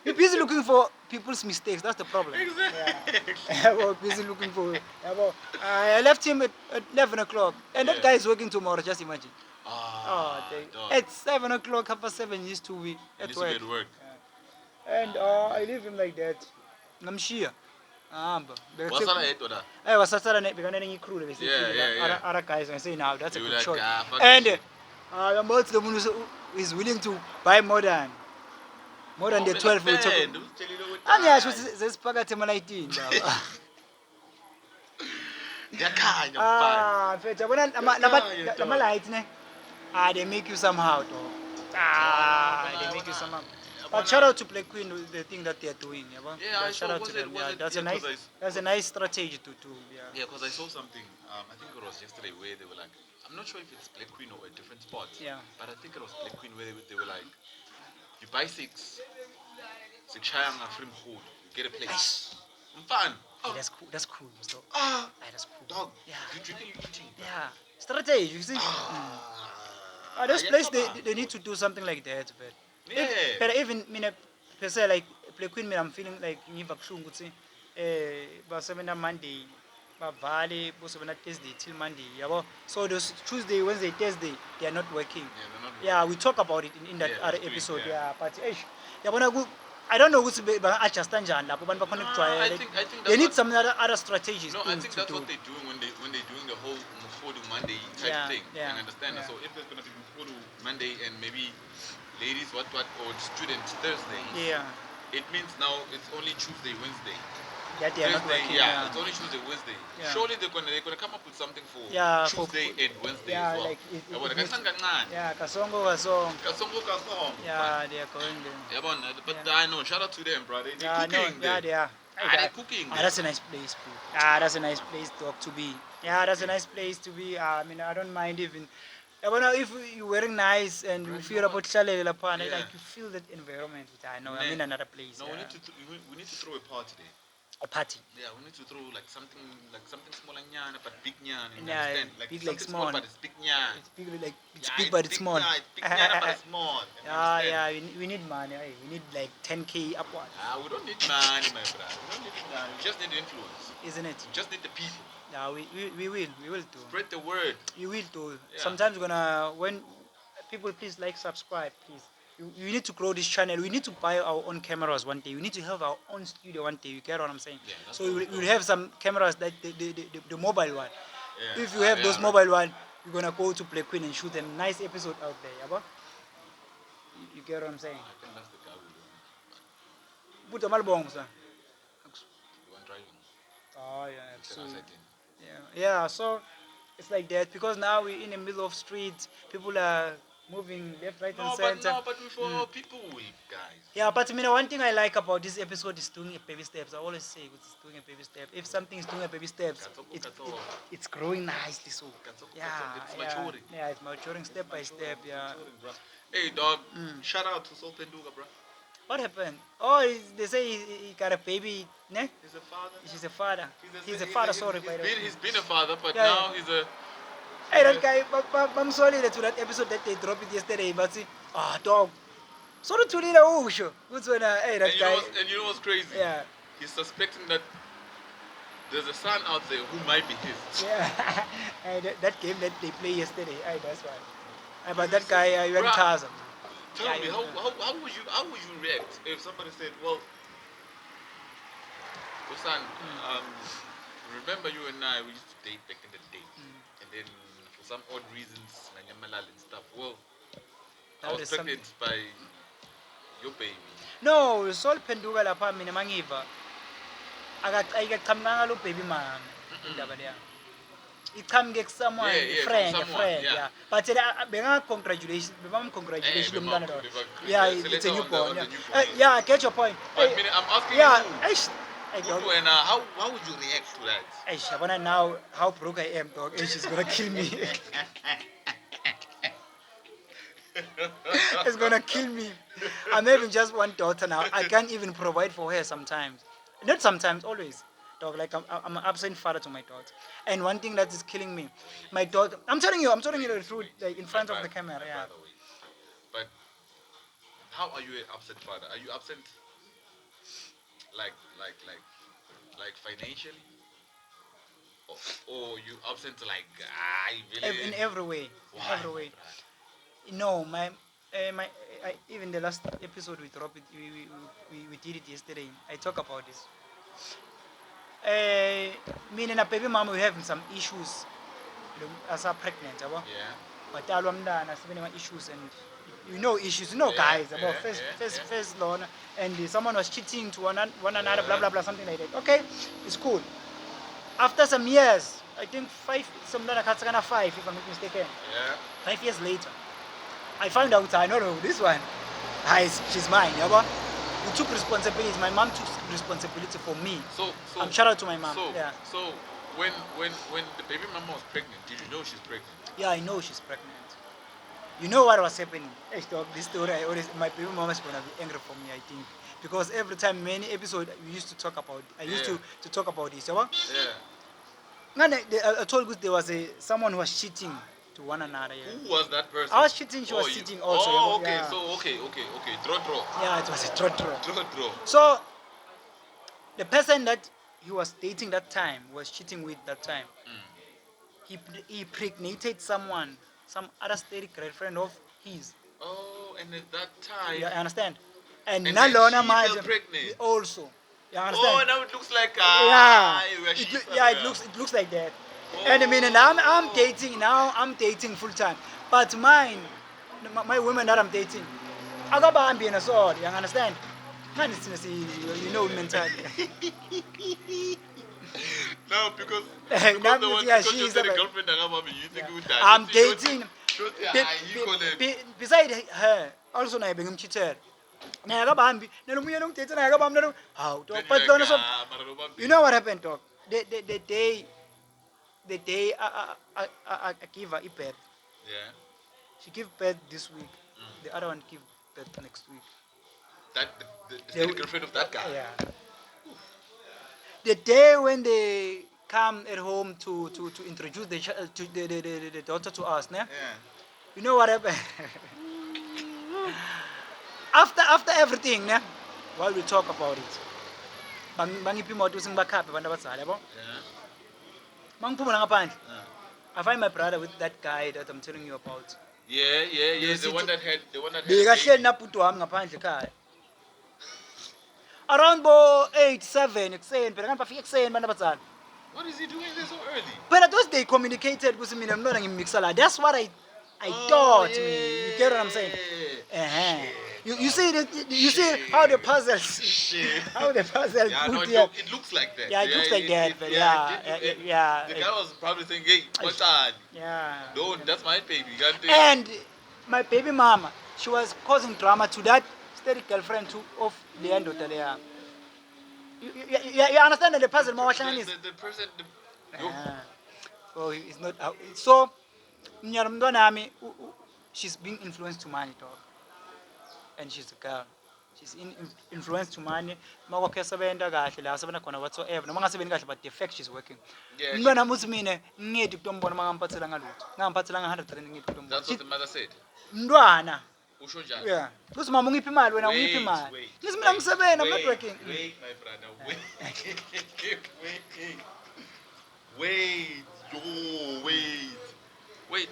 Speaker 1: You're busy looking for people's mistakes. That's the problem.
Speaker 2: Exactly.
Speaker 1: Yeah, well, busy looking for. Yeah, well, I left him at 11 o'clock, and that guy is working tomorrow. Just imagine.
Speaker 2: Dog.
Speaker 1: At 7 o'clock, 7:30, he used to be
Speaker 2: He
Speaker 1: at
Speaker 2: needs to be
Speaker 1: work.
Speaker 2: at work.
Speaker 1: And I leave him like that. Ngamshiya.
Speaker 2: Wasala yedwa la.
Speaker 1: Wasasala bekanenye crew
Speaker 2: Yeah.
Speaker 1: other guys, and I say now that's a
Speaker 2: You
Speaker 1: good
Speaker 2: like,
Speaker 1: choice.
Speaker 2: fuck
Speaker 1: And
Speaker 2: this
Speaker 1: I'm also the one who is willing to buy more than the 12 we talk. Angisho sesiphakathi ema-19 baba.
Speaker 2: Yakhanya mfana.
Speaker 1: Mfethu yabona lama lights ne. They make you somehow though. They make you somehow. But shout out to Black Queen with the thing that they are doing,
Speaker 2: Yeah,
Speaker 1: shout out to them.
Speaker 2: was it-
Speaker 1: That's
Speaker 2: yeah, 'cause
Speaker 1: a nice strategy to
Speaker 2: Yeah, because I saw something, I think it was yesterday, where they were like, I'm not sure if it's Black Queen or a different spot.
Speaker 1: Yeah.
Speaker 2: But I think it was Black Queen where they were like, you buy 6 shayanga free food, you get a place. Fun.
Speaker 1: Yeah, that's cool. That's cool, Mr. That's cool.
Speaker 2: Dog.
Speaker 1: Yeah.
Speaker 2: You drinking, you eating.
Speaker 1: Yeah. Strategy, you see. Those places they need to do something like that, but
Speaker 2: Yeah.
Speaker 1: but even per se like Black Queen, I'm feeling like ngiva kuhlungu ukuthi basebenza Monday bavale bosebenza Thursday till Monday, yabo. So those Tuesday, Wednesday, Thursday they are not working.
Speaker 2: Yeah, they're not
Speaker 1: Yeah, we talk about it in that other
Speaker 2: last week,
Speaker 1: episode.
Speaker 2: yeah.
Speaker 1: Yeah, but yabona I don't know ukuthi ba-adjust kanjani lapho abantu bakhona ukujwayela.
Speaker 2: I think that's
Speaker 1: They need
Speaker 2: what-
Speaker 1: some other strategies.
Speaker 2: No, I
Speaker 1: things
Speaker 2: think
Speaker 1: to
Speaker 2: that's
Speaker 1: do.
Speaker 2: what they're doing when they're doing the whole Mfodu Monday type
Speaker 1: Yeah,
Speaker 2: thing.
Speaker 1: yeah,
Speaker 2: You understand?
Speaker 1: yeah.
Speaker 2: So if there's gonna be Mfodu Monday and maybe ladies what or students Thursday,
Speaker 1: Yeah,
Speaker 2: it means now it's only Tuesday, Wednesday.
Speaker 1: that they are not
Speaker 2: Thursday,
Speaker 1: working.
Speaker 2: yeah, it's only Tuesday, Wednesday.
Speaker 1: Yeah.
Speaker 2: Surely they're gonna come up with something for
Speaker 1: For
Speaker 2: Tuesday and Wednesday
Speaker 1: yeah,
Speaker 2: as well.
Speaker 1: like it
Speaker 2: Yabona,
Speaker 1: needs-
Speaker 2: kancane kancane.
Speaker 1: Yeah, kasongo.
Speaker 2: Kasongo kasongo.
Speaker 1: Yeah, they are going there.
Speaker 2: Yabona, but
Speaker 1: Yeah.
Speaker 2: I know. Shout out to them, bro. They're
Speaker 1: Yeah, no,
Speaker 2: cooking
Speaker 1: yeah,
Speaker 2: there.
Speaker 1: they are.
Speaker 2: They're cooking there.
Speaker 1: That's a nice place, bro. That's a nice place to be. Yeah, that's a nice place to be. I mean, I don't mind even. If you're wearing nice and you feel about Shalele Lapana,
Speaker 2: Yeah.
Speaker 1: like you feel that environment. I know,
Speaker 2: Man.
Speaker 1: I'm in another place.
Speaker 2: No,
Speaker 1: Yeah.
Speaker 2: we need to throw a party there.
Speaker 1: a party.
Speaker 2: Yeah, we need to throw like something small and nyana, but big nyana. You
Speaker 1: Yeah,
Speaker 2: understand? Like
Speaker 1: big like
Speaker 2: something small,
Speaker 1: small.
Speaker 2: but it's big nyana.
Speaker 1: It's big like it's
Speaker 2: Yeah,
Speaker 1: big but it's small.
Speaker 2: Yeah, it's big nyana, but it's small. You
Speaker 1: Yeah,
Speaker 2: understand?
Speaker 1: yeah. We need money. Eh? We need like 10K upwards.
Speaker 2: Ah, we don't need money, my brother. We don't need money. We just need influence.
Speaker 1: Isn't it?
Speaker 2: We just need the people.
Speaker 1: Yeah, we will do.
Speaker 2: Spread the word.
Speaker 1: You will do.
Speaker 2: Yeah.
Speaker 1: Sometimes we're gonna when people please like subscribe, please. You need to grow this channel. We need to buy our own cameras one day. We need to have our own studio one day. You get what I'm saying?
Speaker 2: Yeah, that's
Speaker 1: So
Speaker 2: what
Speaker 1: we'll have some cameras that the mobile one.
Speaker 2: Yeah.
Speaker 1: If you have those
Speaker 2: right.
Speaker 1: mobile one, you're gonna go to Black Queen and shoot a nice episode out there. Yeah, you get what I'm saying?
Speaker 2: I think that's the guy we do.
Speaker 1: Put the malbong, sir.
Speaker 2: You want driving?
Speaker 1: Oh yeah,
Speaker 2: It's
Speaker 1: so
Speaker 2: an outside thing.
Speaker 1: yeah. So it's like that because now we're in the middle of streets. People are moving left, right, and center.
Speaker 2: No, but for people, guys.
Speaker 1: Yeah, but I mean, one thing I like about this episode is doing a baby steps. I always say it's doing a baby step. If something is doing a baby steps, it's growing nicely. So yeah,
Speaker 2: It's maturing.
Speaker 1: yeah, it's maturing step by step. Yeah.
Speaker 2: Hey, dog. Shout out to Sol Penduga, bro.
Speaker 1: What happened? Oh, they say he got a baby. Ne?
Speaker 2: He's a father.
Speaker 1: He's a father. He's a
Speaker 2: he's
Speaker 1: father.
Speaker 2: he's-
Speaker 1: Sorry, by the way.
Speaker 2: He's been a father, but
Speaker 1: Yeah,
Speaker 2: now
Speaker 1: yeah.
Speaker 2: he's a.
Speaker 1: Hey, that guy. I'm sorry that to that episode that they dropped it yesterday. But see, dog. Sorry to leave the show. What's when hey that guy?
Speaker 2: And you know what's crazy?
Speaker 1: Yeah.
Speaker 2: He's suspecting that there's a son out there who might be his.
Speaker 1: Yeah, that game that they played yesterday, that's why. But that guy, I went
Speaker 2: Bruh,
Speaker 1: Tarzan.
Speaker 2: Tell me, how would you react if somebody said, well, son, remember you and I, we used to date back in the day, and then for some odd reasons, Nanyamalal and stuff, well, I
Speaker 1: Now
Speaker 2: was
Speaker 1: there's
Speaker 2: pregnant by your baby.
Speaker 1: No, Sol Penduga lapha mina mangiva. Akaqhamuka lo baby mama indaba leya. Iqhamuke ku someone,
Speaker 2: Yeah,
Speaker 1: a friend,
Speaker 2: from someone, yeah.
Speaker 1: But congratulations, congratulations
Speaker 2: Hey,
Speaker 1: lumntana lo.
Speaker 2: beba-
Speaker 1: Yeah,
Speaker 2: congratulations
Speaker 1: it's a
Speaker 2: on the-
Speaker 1: newborn.
Speaker 2: on the
Speaker 1: Yeah.
Speaker 2: newborn.
Speaker 1: Yeah, I get your point.
Speaker 2: But meaning, I'm asking
Speaker 1: Yeah,
Speaker 2: you,
Speaker 1: hey, dog.
Speaker 2: Utu, and how would you react to that?
Speaker 1: Hey, Shabana, now how broke I am, dog. Hey, she's gonna kill me. It's gonna kill me. I'm having just one daughter now. I can't even provide for her sometimes. Not sometimes, always. Dog, like I'm an absent father to my daughter. And one thing that is killing me, my daughter. I'm telling you the truth, like in front of the camera. Yeah.
Speaker 2: By the way. But how are you an absent father? Are you absent like financially? Or you absent like
Speaker 1: In every way.
Speaker 2: Why,
Speaker 1: Every way.
Speaker 2: bruh?
Speaker 1: No, even the last episode we dropped it, we did it yesterday. I talk about this. Me and a baby mama, we having some issues as a pregnant, yabo.
Speaker 2: Yeah.
Speaker 1: But alumna issues and issues, guys about first loan and someone was cheating to one another, blah blah blah, something like that. Okay, it's cool. After some years, I think 5, some like 5, if I'm not mistaken.
Speaker 2: Yeah.
Speaker 1: 5 years later, I found out I know this one. She's mine, yabo. We took responsibility. My mom took responsibility for me.
Speaker 2: So
Speaker 1: I'm shout out to my mom.
Speaker 2: So
Speaker 1: Yeah.
Speaker 2: so when the baby mama was pregnant, did you know she's pregnant?
Speaker 1: Yeah, I know she's pregnant. You know what was happening? Hey, dog, this story, my baby mama is gonna be angry for me, I think, because every time many episode we used to talk about, I used
Speaker 2: Yeah.
Speaker 1: to talk about this. Yabo.
Speaker 2: Yeah.
Speaker 1: I told you there was someone who was cheating to one another. Yeah.
Speaker 2: Who was that person?
Speaker 1: I was cheating, she was cheating also.
Speaker 2: Oh,
Speaker 1: yabo.
Speaker 2: okay.
Speaker 1: Yeah.
Speaker 2: So okay. Draw.
Speaker 1: Yeah, it was a trot.
Speaker 2: Draw.
Speaker 1: So the person that he was dating that time was cheating with that time. He impregnated someone, some other state girlfriend of his.
Speaker 2: Oh, and at that time.
Speaker 1: You understand? And
Speaker 2: And
Speaker 1: Nalona
Speaker 2: then she
Speaker 1: Maj
Speaker 2: fell pregnant.
Speaker 1: also. You
Speaker 2: Oh,
Speaker 1: understand?
Speaker 2: now it looks like
Speaker 1: Yeah.
Speaker 2: where she
Speaker 1: It looks like that. And I mean, and I'm dating now. I'm dating full time. But my women that I'm dating, I got Bambi in a sword. You understand? Man, you know mentality.
Speaker 2: No, because
Speaker 1: Now,
Speaker 2: the one
Speaker 1: yeah,
Speaker 2: because
Speaker 1: she
Speaker 2: you
Speaker 1: is
Speaker 2: said
Speaker 1: a-
Speaker 2: a girlfriend and I'm you think who that?
Speaker 1: I'm dating.
Speaker 2: You
Speaker 1: Beside her, also na ibang cheater. Na ka Bambi, na lumuya nung tete na ka Bambi na how? But you know what happened, dog? The day I give her a birth,
Speaker 2: Yeah.
Speaker 1: she give birth this week. The other one give birth next week.
Speaker 2: That the girlfriend of that guy.
Speaker 1: Yeah. the day when they come at home to introduce the daughter to us, ne?
Speaker 2: Yeah.
Speaker 1: You know what happened? After everything, ne? While we talk about it, bangiphi imoto singibakhaphe abantu abadala yabo.
Speaker 2: Yeah.
Speaker 1: Mangiphuma la ngaphandle,
Speaker 2: Yeah.
Speaker 1: I find my brother with that guy that I'm telling you about.
Speaker 2: Yeah.
Speaker 1: You
Speaker 2: The
Speaker 1: see
Speaker 2: one
Speaker 1: to-
Speaker 2: that had the one that had.
Speaker 1: Bekahleli nabhuti wami ngaphandle ekhaya. Around bo 8, 7 ekuseni, phela kanti bafika ekuseni abantu abadala.
Speaker 2: What is he doing there so early?
Speaker 1: But those they communicated with me, I'm not ngimmixa la. That's what I
Speaker 2: Oh,
Speaker 1: thought.
Speaker 2: yeah.
Speaker 1: Me. You get what I'm saying? Uh-huh.
Speaker 2: Shit,
Speaker 1: You see you see how the puzzles
Speaker 2: Shit.
Speaker 1: how the puzzle
Speaker 2: Yeah, no,
Speaker 1: put
Speaker 2: it,
Speaker 1: here.
Speaker 2: it looks like that.
Speaker 1: Yeah, it looks like that, but
Speaker 2: it did.
Speaker 1: yeah.
Speaker 2: The guy was probably saying, "Hey, what's that?
Speaker 1: Yeah.
Speaker 2: Don't. That's my baby. You can't do
Speaker 1: And my baby mama, she was causing drama to that steady girlfriend of Leandro Talea. You understand the puzzle more
Speaker 2: the person. Yo,
Speaker 1: So it's not so mnyana umntwana wami she's being influenced to money dog. And she's a girl. She's influenced to money. Makwakhe sebenza kahle la sebenza khona whatsoever. Noma ngasebenzi kahle but the fact she's working.
Speaker 2: Yeah,
Speaker 1: Umntwana wami uthi mina ngiyedi kutombona mangamphathela ngalutho. Ngamphathela nga 100 rand ngiyedi kutombona.
Speaker 2: that's what the mother said.
Speaker 1: Mntwana.
Speaker 2: Usho njani?
Speaker 1: Yeah. Uthi mama ungiphi imali wena ungiphi imali. Ngithi mina ngisebenza I'm not working.
Speaker 2: Wait, my brother. Wait. Yo, wait.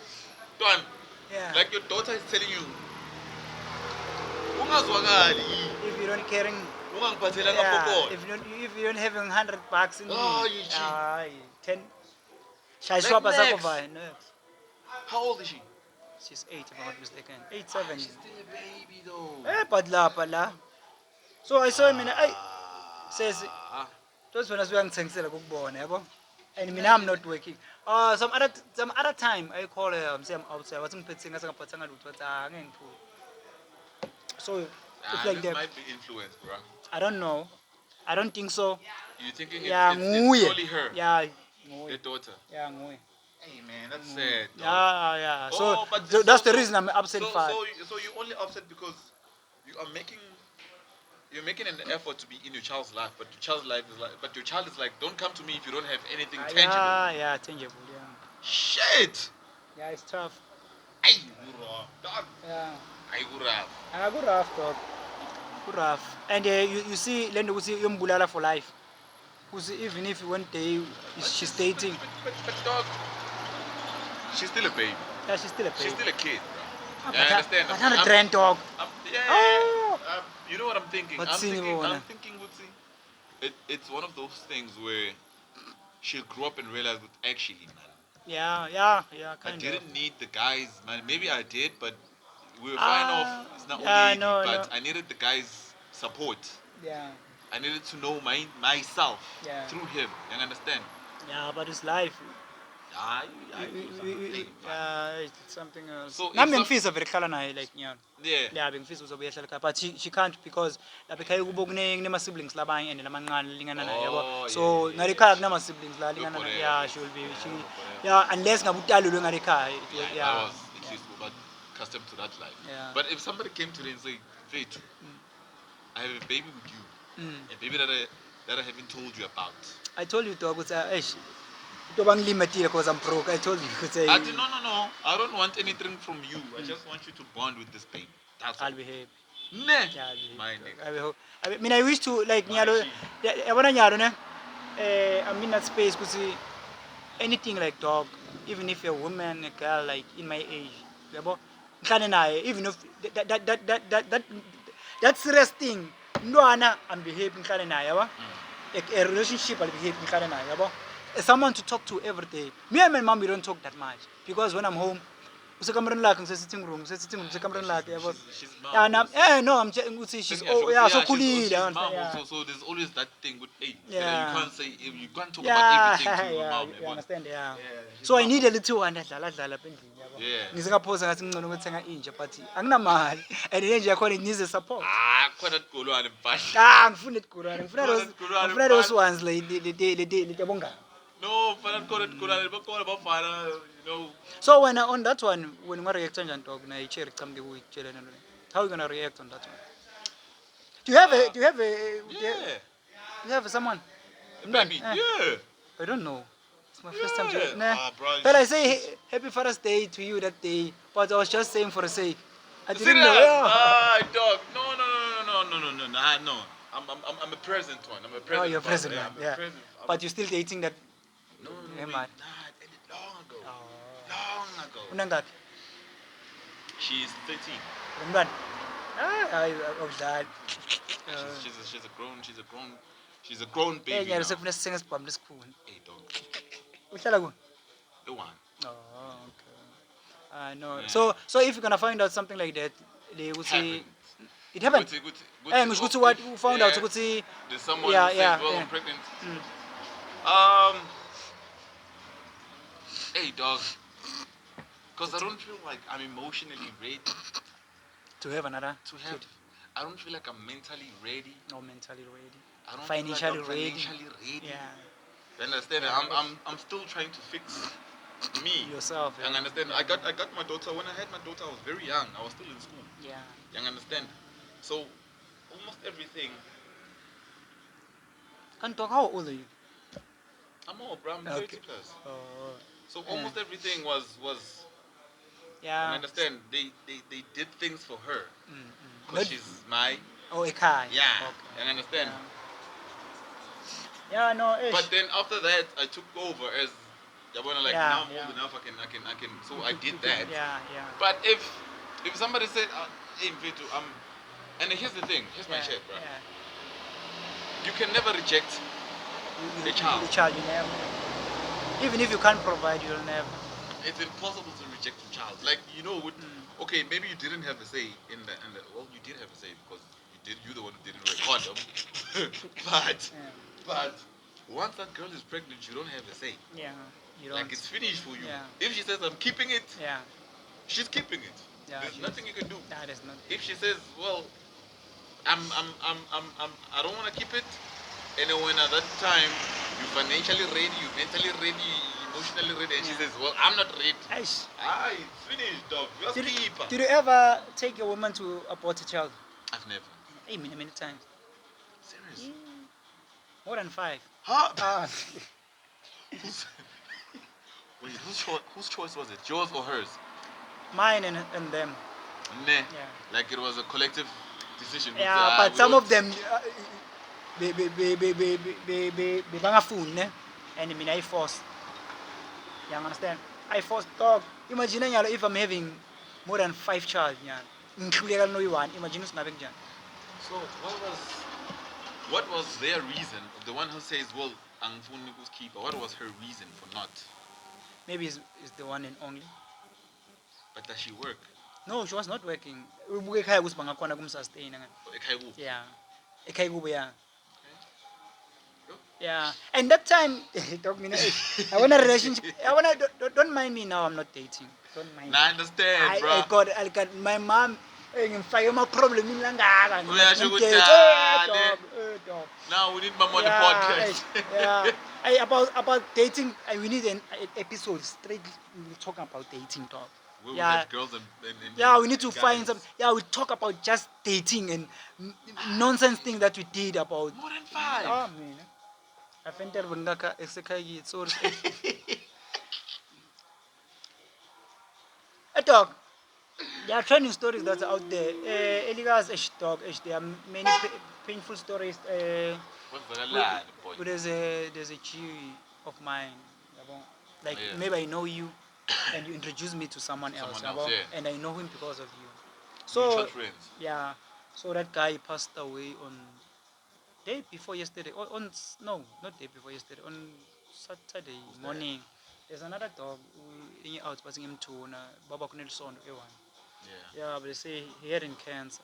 Speaker 2: Don,
Speaker 1: Yeah.
Speaker 2: like your daughter is telling you, ungazwakali,
Speaker 1: If you don't caring
Speaker 2: ungangiphathelanga
Speaker 1: yeah,
Speaker 2: popcorn.
Speaker 1: if you don't having $100 in
Speaker 2: Oh, you cheat.
Speaker 1: 10 Shashwapa
Speaker 2: Next.
Speaker 1: Sakovai. No.
Speaker 2: How old is she?
Speaker 1: She's 8 if I'm not mistaken. 8, 7.
Speaker 2: She's still a baby though.
Speaker 1: Pala. So I saw him in I says
Speaker 2: Ah.
Speaker 1: those when I was ngithengisela kokubona yabo. And mina I'm not working. Some other time I call her I'm saying I'm outside. Wathi ngiphethe ngasengaphathanga lutho wathi angeke ngiphume. So it's like
Speaker 2: This
Speaker 1: that.
Speaker 2: might be influenced, bro.
Speaker 1: I don't know. I don't think so.
Speaker 2: You thinking
Speaker 1: Yeah,
Speaker 2: it's
Speaker 1: nguye.
Speaker 2: solely her,
Speaker 1: Yeah,
Speaker 2: the
Speaker 1: nguye.
Speaker 2: daughter?
Speaker 1: Yeah, nguye.
Speaker 2: Hey man, that's sad. dog.
Speaker 1: Yeah. So,
Speaker 2: Oh, but
Speaker 1: that's the
Speaker 2: so-
Speaker 1: reason I'm upset.
Speaker 2: So you're only upset because you're making an effort to be in your child's life, but your child is like, don't come to me if you don't have anything tangible.
Speaker 1: Yeah, tangible. Yeah,
Speaker 2: Shit.
Speaker 1: yeah, it's tough.
Speaker 2: Ay, gura, dog.
Speaker 1: Yeah,
Speaker 2: Ay, gura.
Speaker 1: good rough, dog. Good rough. And you see, Lendo will see Yumbulala for life. Even if one day she's dating,
Speaker 2: But dog, she's still a baby.
Speaker 1: yeah, she's still a
Speaker 2: She's
Speaker 1: baby.
Speaker 2: still a kid, bro.
Speaker 1: But
Speaker 2: Yeah, I understand.
Speaker 1: But not a trend dog.
Speaker 2: Yeah.
Speaker 1: Oh.
Speaker 2: You know what I'm thinking?
Speaker 1: But
Speaker 2: I'm
Speaker 1: see,
Speaker 2: thinking,
Speaker 1: Nibona.
Speaker 2: Wutsi, it's one of those things where she'll grow up and realize that actually, man,
Speaker 1: Yeah,
Speaker 2: I
Speaker 1: kind of.
Speaker 2: didn't need the guy's money. Maybe I did, but we were fine off. It's not
Speaker 1: yeah,
Speaker 2: only
Speaker 1: no,
Speaker 2: but
Speaker 1: no.
Speaker 2: I needed the guy's support.
Speaker 1: Yeah,
Speaker 2: I needed to know myself
Speaker 1: Yeah.
Speaker 2: through him. You understand?
Speaker 1: yeah, but it's life.
Speaker 2: Hey,
Speaker 1: It's something else.
Speaker 2: So if
Speaker 1: Nami
Speaker 2: some-
Speaker 1: ngifisa vele kuhlala naye like nyana.
Speaker 2: yeah.
Speaker 1: Yeah, bengifisa uzobe ehlala ekhaya but she can't because lapha ekhaya kubo kunema siblings labanye and lamancane lingana naye yabo.
Speaker 2: Oh,
Speaker 1: So
Speaker 2: yeah,
Speaker 1: ngale ekhaya kunama siblings la lingana
Speaker 2: for
Speaker 1: naye.
Speaker 2: her.
Speaker 1: Yeah, she will be
Speaker 2: Good for her.
Speaker 1: yeah unless ngabe utalelwe ngale ekhaya.
Speaker 2: Yeah, I was at least about accustomed to that life.
Speaker 1: Yeah.
Speaker 2: But if somebody came to me and said, Faith, I have a baby with you,
Speaker 1: Mm.
Speaker 2: a baby that I haven't told you about.
Speaker 1: I told you dog ukuthi eish utoba ngilimatile because I'm broke. I told you ukuthi
Speaker 2: I said, no. I don't want anything from you. I just want you to bond with this baby. That's all.
Speaker 1: I'll behave.
Speaker 2: Nah.
Speaker 1: Yeah, I'll behave.
Speaker 2: My
Speaker 1: dog.
Speaker 2: nigga.
Speaker 1: I will hope. I mean I wish to like
Speaker 2: My
Speaker 1: nyalo
Speaker 2: G.
Speaker 1: yabona nyalo ne I'm in that space ukuthi anything like dog even if you're a woman a girl like in my age yabo ngihlane naye even if that serious thing mntwana I'm behave ngihlane naye yabo a relationship I'll behave ngihlane naye yabo someone to talk to every day me and my mom we don't talk that much because when I'm home usekamereni lakhe ngisesitting room usekamereni lakhe yabo
Speaker 2: She's
Speaker 1: yeah
Speaker 2: mom.
Speaker 1: no I'm saying ukuthi she's
Speaker 2: Yeah, she was-
Speaker 1: yeah so
Speaker 2: she's-
Speaker 1: khulile
Speaker 2: she's
Speaker 1: you
Speaker 2: mom
Speaker 1: understand?
Speaker 2: also, so there's always that thing with hey,
Speaker 1: Yeah.
Speaker 2: you can't talk
Speaker 1: Yeah,
Speaker 2: about everything to your
Speaker 1: yeah,
Speaker 2: mom.
Speaker 1: you understand, yeah.
Speaker 2: she's
Speaker 1: So I
Speaker 2: mom.
Speaker 1: need a little one adlala apha endlini yabo.
Speaker 2: Yeah.
Speaker 1: Ngisengaphosa ngathi ngcono ukuthenga inja but anginamali and inja yakhona it needs a support.
Speaker 2: Ah, khona Golwane mfana.
Speaker 1: Ngifuna igurane.
Speaker 2: Ngifuna igurane,
Speaker 1: Ngifuna those
Speaker 2: mfana.
Speaker 1: ones like the yabonga.
Speaker 2: No, mfana khona Golwane bakhona bafana, you know.
Speaker 1: So when on that one when unga react kanjani dog na icherry chamke kuyitshela nalo. How you gonna react on that one? Do you have
Speaker 2: Yeah.
Speaker 1: someone?
Speaker 2: Maybe.
Speaker 1: Eh,
Speaker 2: Yeah.
Speaker 1: I don't know. It's my first time.
Speaker 2: Yeah.
Speaker 1: Nah.
Speaker 2: Bro.
Speaker 1: But I say Happy Father's Day to you that day, but I was just saying for the sake. I didn't
Speaker 2: Serious?
Speaker 1: know. Yeah.
Speaker 2: Ah, dog. No. No. I'm a present one. I'm a present.
Speaker 1: Oh, you're
Speaker 2: father.
Speaker 1: present, man.
Speaker 2: I'm a
Speaker 1: Yeah.
Speaker 2: present.
Speaker 1: But you're still dating that.
Speaker 2: No,
Speaker 1: Yeah,
Speaker 2: wait.
Speaker 1: man.
Speaker 2: Nah, I ended long ago.
Speaker 1: Oh.
Speaker 2: Long ago.
Speaker 1: Unangaki?
Speaker 2: She's 13.
Speaker 1: Umntwana? Awudlali.
Speaker 2: She's a grown baby
Speaker 1: Nyalo
Speaker 2: now.
Speaker 1: sekufuna sisenge sibhamu lesikhuni.
Speaker 2: Hey, dog.
Speaker 1: Uhlala kuphi?
Speaker 2: The one.
Speaker 1: Oh, okay. No.
Speaker 2: Yeah.
Speaker 1: So if you're gonna find out something like that, they would say
Speaker 2: Happened.
Speaker 1: it happened. Ngisho ukuthi what you found out
Speaker 2: Yeah.
Speaker 1: ukuthi
Speaker 2: There's someone
Speaker 1: yeah,
Speaker 2: who
Speaker 1: yeah,
Speaker 2: says, well,
Speaker 1: yeah.
Speaker 2: I'm pregnant.
Speaker 1: Mm.
Speaker 2: Hey, dog. Because I don't feel like I'm emotionally ready
Speaker 1: To have another
Speaker 2: to have.
Speaker 1: kid.
Speaker 2: I don't feel like I'm mentally ready.
Speaker 1: No, mentally ready.
Speaker 2: I don't
Speaker 1: Financially
Speaker 2: feel like I'm
Speaker 1: ready.
Speaker 2: financially ready.
Speaker 1: Yeah.
Speaker 2: You understand? I'm still trying to fix me.
Speaker 1: Yourself.
Speaker 2: You understand? I got my daughter. When I had my daughter, I was very young. I was still in school.
Speaker 1: Yeah.
Speaker 2: You understand? So almost everything.
Speaker 1: And talk, how old are you?
Speaker 2: I'm old, bro. I'm
Speaker 1: Okay.
Speaker 2: 30 plus.
Speaker 1: Oh.
Speaker 2: So almost everything was.
Speaker 1: Yeah.
Speaker 2: I understand. They did things for her
Speaker 1: Not-
Speaker 2: because she's my.
Speaker 1: Oh, a car.
Speaker 2: Yeah.
Speaker 1: Okay.
Speaker 2: You understand?
Speaker 1: Yeah, no.
Speaker 2: But then after that, I took over as. I wanna like
Speaker 1: Yeah,
Speaker 2: now I'm
Speaker 1: yeah.
Speaker 2: old enough. I can. So I did that.
Speaker 1: Yeah.
Speaker 2: But if somebody said, "Hey, Mfethu, and here's the thing. Here's my shit, bro.
Speaker 1: Yeah.
Speaker 2: You can never reject a child.
Speaker 1: The child, you never. Even if you can't provide, you'll never.
Speaker 2: It's impossible to reject a child. Like okay, maybe you didn't have a say in the. Well, you did have a say because you're the one who didn't wear a condom. But once that girl is pregnant, you don't have a say.
Speaker 1: Yeah. You don't.
Speaker 2: Like it's finished for you.
Speaker 1: Yeah.
Speaker 2: If she says I'm keeping it,
Speaker 1: Yeah.
Speaker 2: she's keeping it.
Speaker 1: Yeah,
Speaker 2: There's
Speaker 1: she's-
Speaker 2: nothing you can do.
Speaker 1: That is not.
Speaker 2: If she says, well, I don't want to keep it, and then when at that time you're financially ready, you're mentally ready, emotionally ready, and she
Speaker 1: Yeah.
Speaker 2: says, well, I'm not ready.
Speaker 1: Aish.
Speaker 2: It's finished, dog. You're a
Speaker 1: Did,
Speaker 2: keeper.
Speaker 1: did you ever take a woman to abort a child?
Speaker 2: I've never.
Speaker 1: Hey, many times.
Speaker 2: Serious?
Speaker 1: More than 5.
Speaker 2: Huh?
Speaker 1: Ah.
Speaker 2: Wait, whose choice was it? Yours or hers?
Speaker 1: Mine and them.
Speaker 2: Nah.
Speaker 1: Yeah.
Speaker 2: Like it was a collective decision.
Speaker 1: Yeah, but some of them bangafuni ne, and mina I force. You understand? I force dog. Imagine nyalo if I'm having more than 5 child, yeah. Ngihluleka no one. Imagine usingabe kunjani.
Speaker 2: So what was their reason? The one who says, well, angifuni ukusikhipha. What was her reason for not?
Speaker 1: Maybe it's the one and only.
Speaker 2: But does she work?
Speaker 1: No, she was not working. Ubuke ekhaya ukuthi bangakhona kumsustain ngani.
Speaker 2: Ekhaya kuphi?
Speaker 1: Yeah. Ekhaya kubo, yeah.
Speaker 2: Yo.
Speaker 1: Yeah. And that time, dog, mina, I want a relationship. Don't mind me now. I'm not dating. Don't mind.
Speaker 2: Nah, I understand, bro.
Speaker 1: I got my mom. Ngifake ama problem langaka.
Speaker 2: Uyasho ukuthi,
Speaker 1: Dog.
Speaker 2: Now we need mom on the
Speaker 1: Yeah,
Speaker 2: podcast.
Speaker 1: yeah. About dating, we need an episode straight talking about dating, dog.
Speaker 2: We will
Speaker 1: Yeah.
Speaker 2: have girls and
Speaker 1: Yeah, we need to
Speaker 2: guys.
Speaker 1: find some. Yeah, we talk about just dating and nonsense thing that we did about.
Speaker 2: More than 5.
Speaker 1: Oh man, I find that when executive sorry. A dog. There are trending stories that's out there. Eligas dog. There are many painful stories.
Speaker 2: What's the lie, boy?
Speaker 1: There's a G of mine. Yabo. Like
Speaker 2: Yeah.
Speaker 1: maybe I know you, and you introduce me to someone else.
Speaker 2: Someone else,
Speaker 1: Yabo,
Speaker 2: yeah.
Speaker 1: and I know him because of you.
Speaker 2: Mutual
Speaker 1: So
Speaker 2: friends.
Speaker 1: yeah, so that guy passed away on day before yesterday. No, not day before yesterday. On Saturday morning. There's another dog who out passing him to Baba Kunelson A1.
Speaker 2: Yeah.
Speaker 1: Yeah, but they say he had in cancer.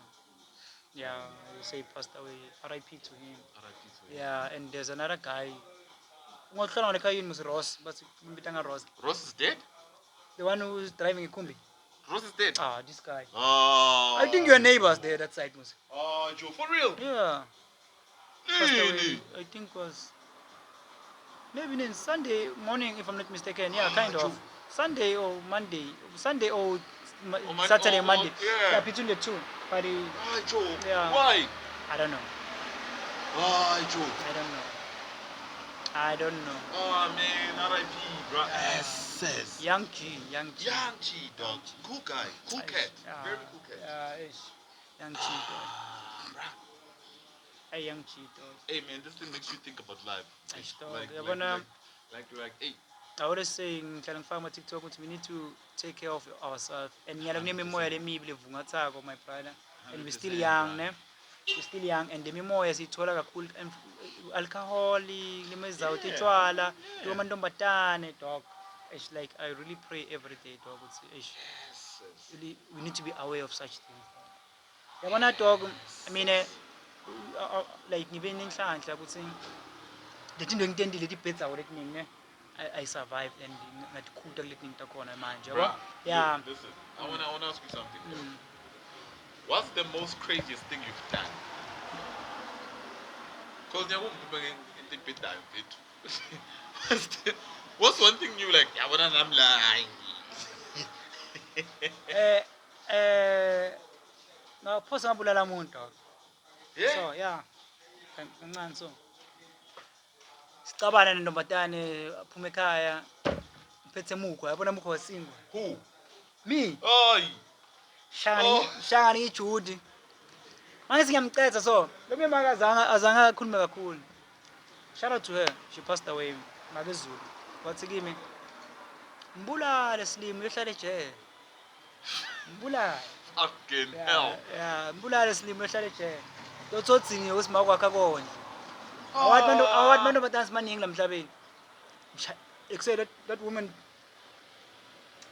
Speaker 1: Yeah, they say he passed away. R.I.P. to him.
Speaker 2: RIP to you.
Speaker 1: Yeah, and there's another guy. Ngohlala nekhaya was Ross, but mbitanga Ross.
Speaker 2: Ross is dead?
Speaker 1: The one who's driving a kumbi.
Speaker 2: Ross is dead?
Speaker 1: Ah, this guy.
Speaker 2: Oh.
Speaker 1: I think your neighbors there that side, Musa.
Speaker 2: Oh, Joe, for real?
Speaker 1: Yeah. Passed away,
Speaker 2: Really?
Speaker 1: I think was maybe in Sunday morning, if I'm not mistaken. Yeah, kind of.
Speaker 2: True.
Speaker 1: Sunday or Monday. Sunday or
Speaker 2: Mon-
Speaker 1: Saturday,
Speaker 2: oh,
Speaker 1: Monday.
Speaker 2: yeah.
Speaker 1: Between the two. But
Speaker 2: Ah, Joe.
Speaker 1: Yeah.
Speaker 2: Why?
Speaker 1: I don't know.
Speaker 2: Ah, Joe.
Speaker 1: I don't know. I don't know.
Speaker 2: Oh man, R.I.P. bro. SS.
Speaker 1: Young G, Young G.
Speaker 2: Young G, dog. Cool guy. Cool cat. Very cool cat.
Speaker 1: Young G, dog.
Speaker 2: Bruh.
Speaker 1: Hey, Young G, dog.
Speaker 2: Hey man, this thing makes you think about life.
Speaker 1: Dog.
Speaker 2: Like,
Speaker 1: I always say in Farmer TikTok, we need to take care of ourselves. And yet, my brother. And we're still
Speaker 2: 100%,
Speaker 1: young,
Speaker 2: bruh.
Speaker 1: ne? We're still young, and the memoya sithola kakhulu alcohol, limezawuthi itshwala, amantombazane, dog. It's like I really pray every day, dog.
Speaker 2: Yes.
Speaker 1: Really, we need to be aware of such things. Yabona, dog. I mean, like ngibe nenhlanhla ukuthi leti nto ngitendile tibhedzawo letiningi ne I survived and ngatikhuta kuletiningi takhona manje yabo.
Speaker 2: Bruh,
Speaker 1: Yeah.
Speaker 2: listen, I wanna ask you something. What's the most craziest thing you've done? Because what's one thing you like? I'm lying.
Speaker 1: Ngaphosa ngabulala umuntu, dog.
Speaker 2: Yeah.
Speaker 1: So yeah, kancane so sicabana nentombatane aphuma ekhaya uphethe mukhwa, yabona mukhwa wasingwa.
Speaker 2: Who?
Speaker 1: Me,
Speaker 2: Oh.
Speaker 1: shangani ngijudi. Manje ngiyamcetha so, lo myama azange akhulume kakhulu. Shout out to her, she passed away makezulu. Wathi kimi mbulale Slim uyohlala ejele. Mbulale.
Speaker 2: Fucking hell.
Speaker 1: Yeah, mbulale Slim uyohlala ejele. Lothotsini usima kwakhe konje. Awathi bantu badansi maningi lamhlabeni. Except that woman,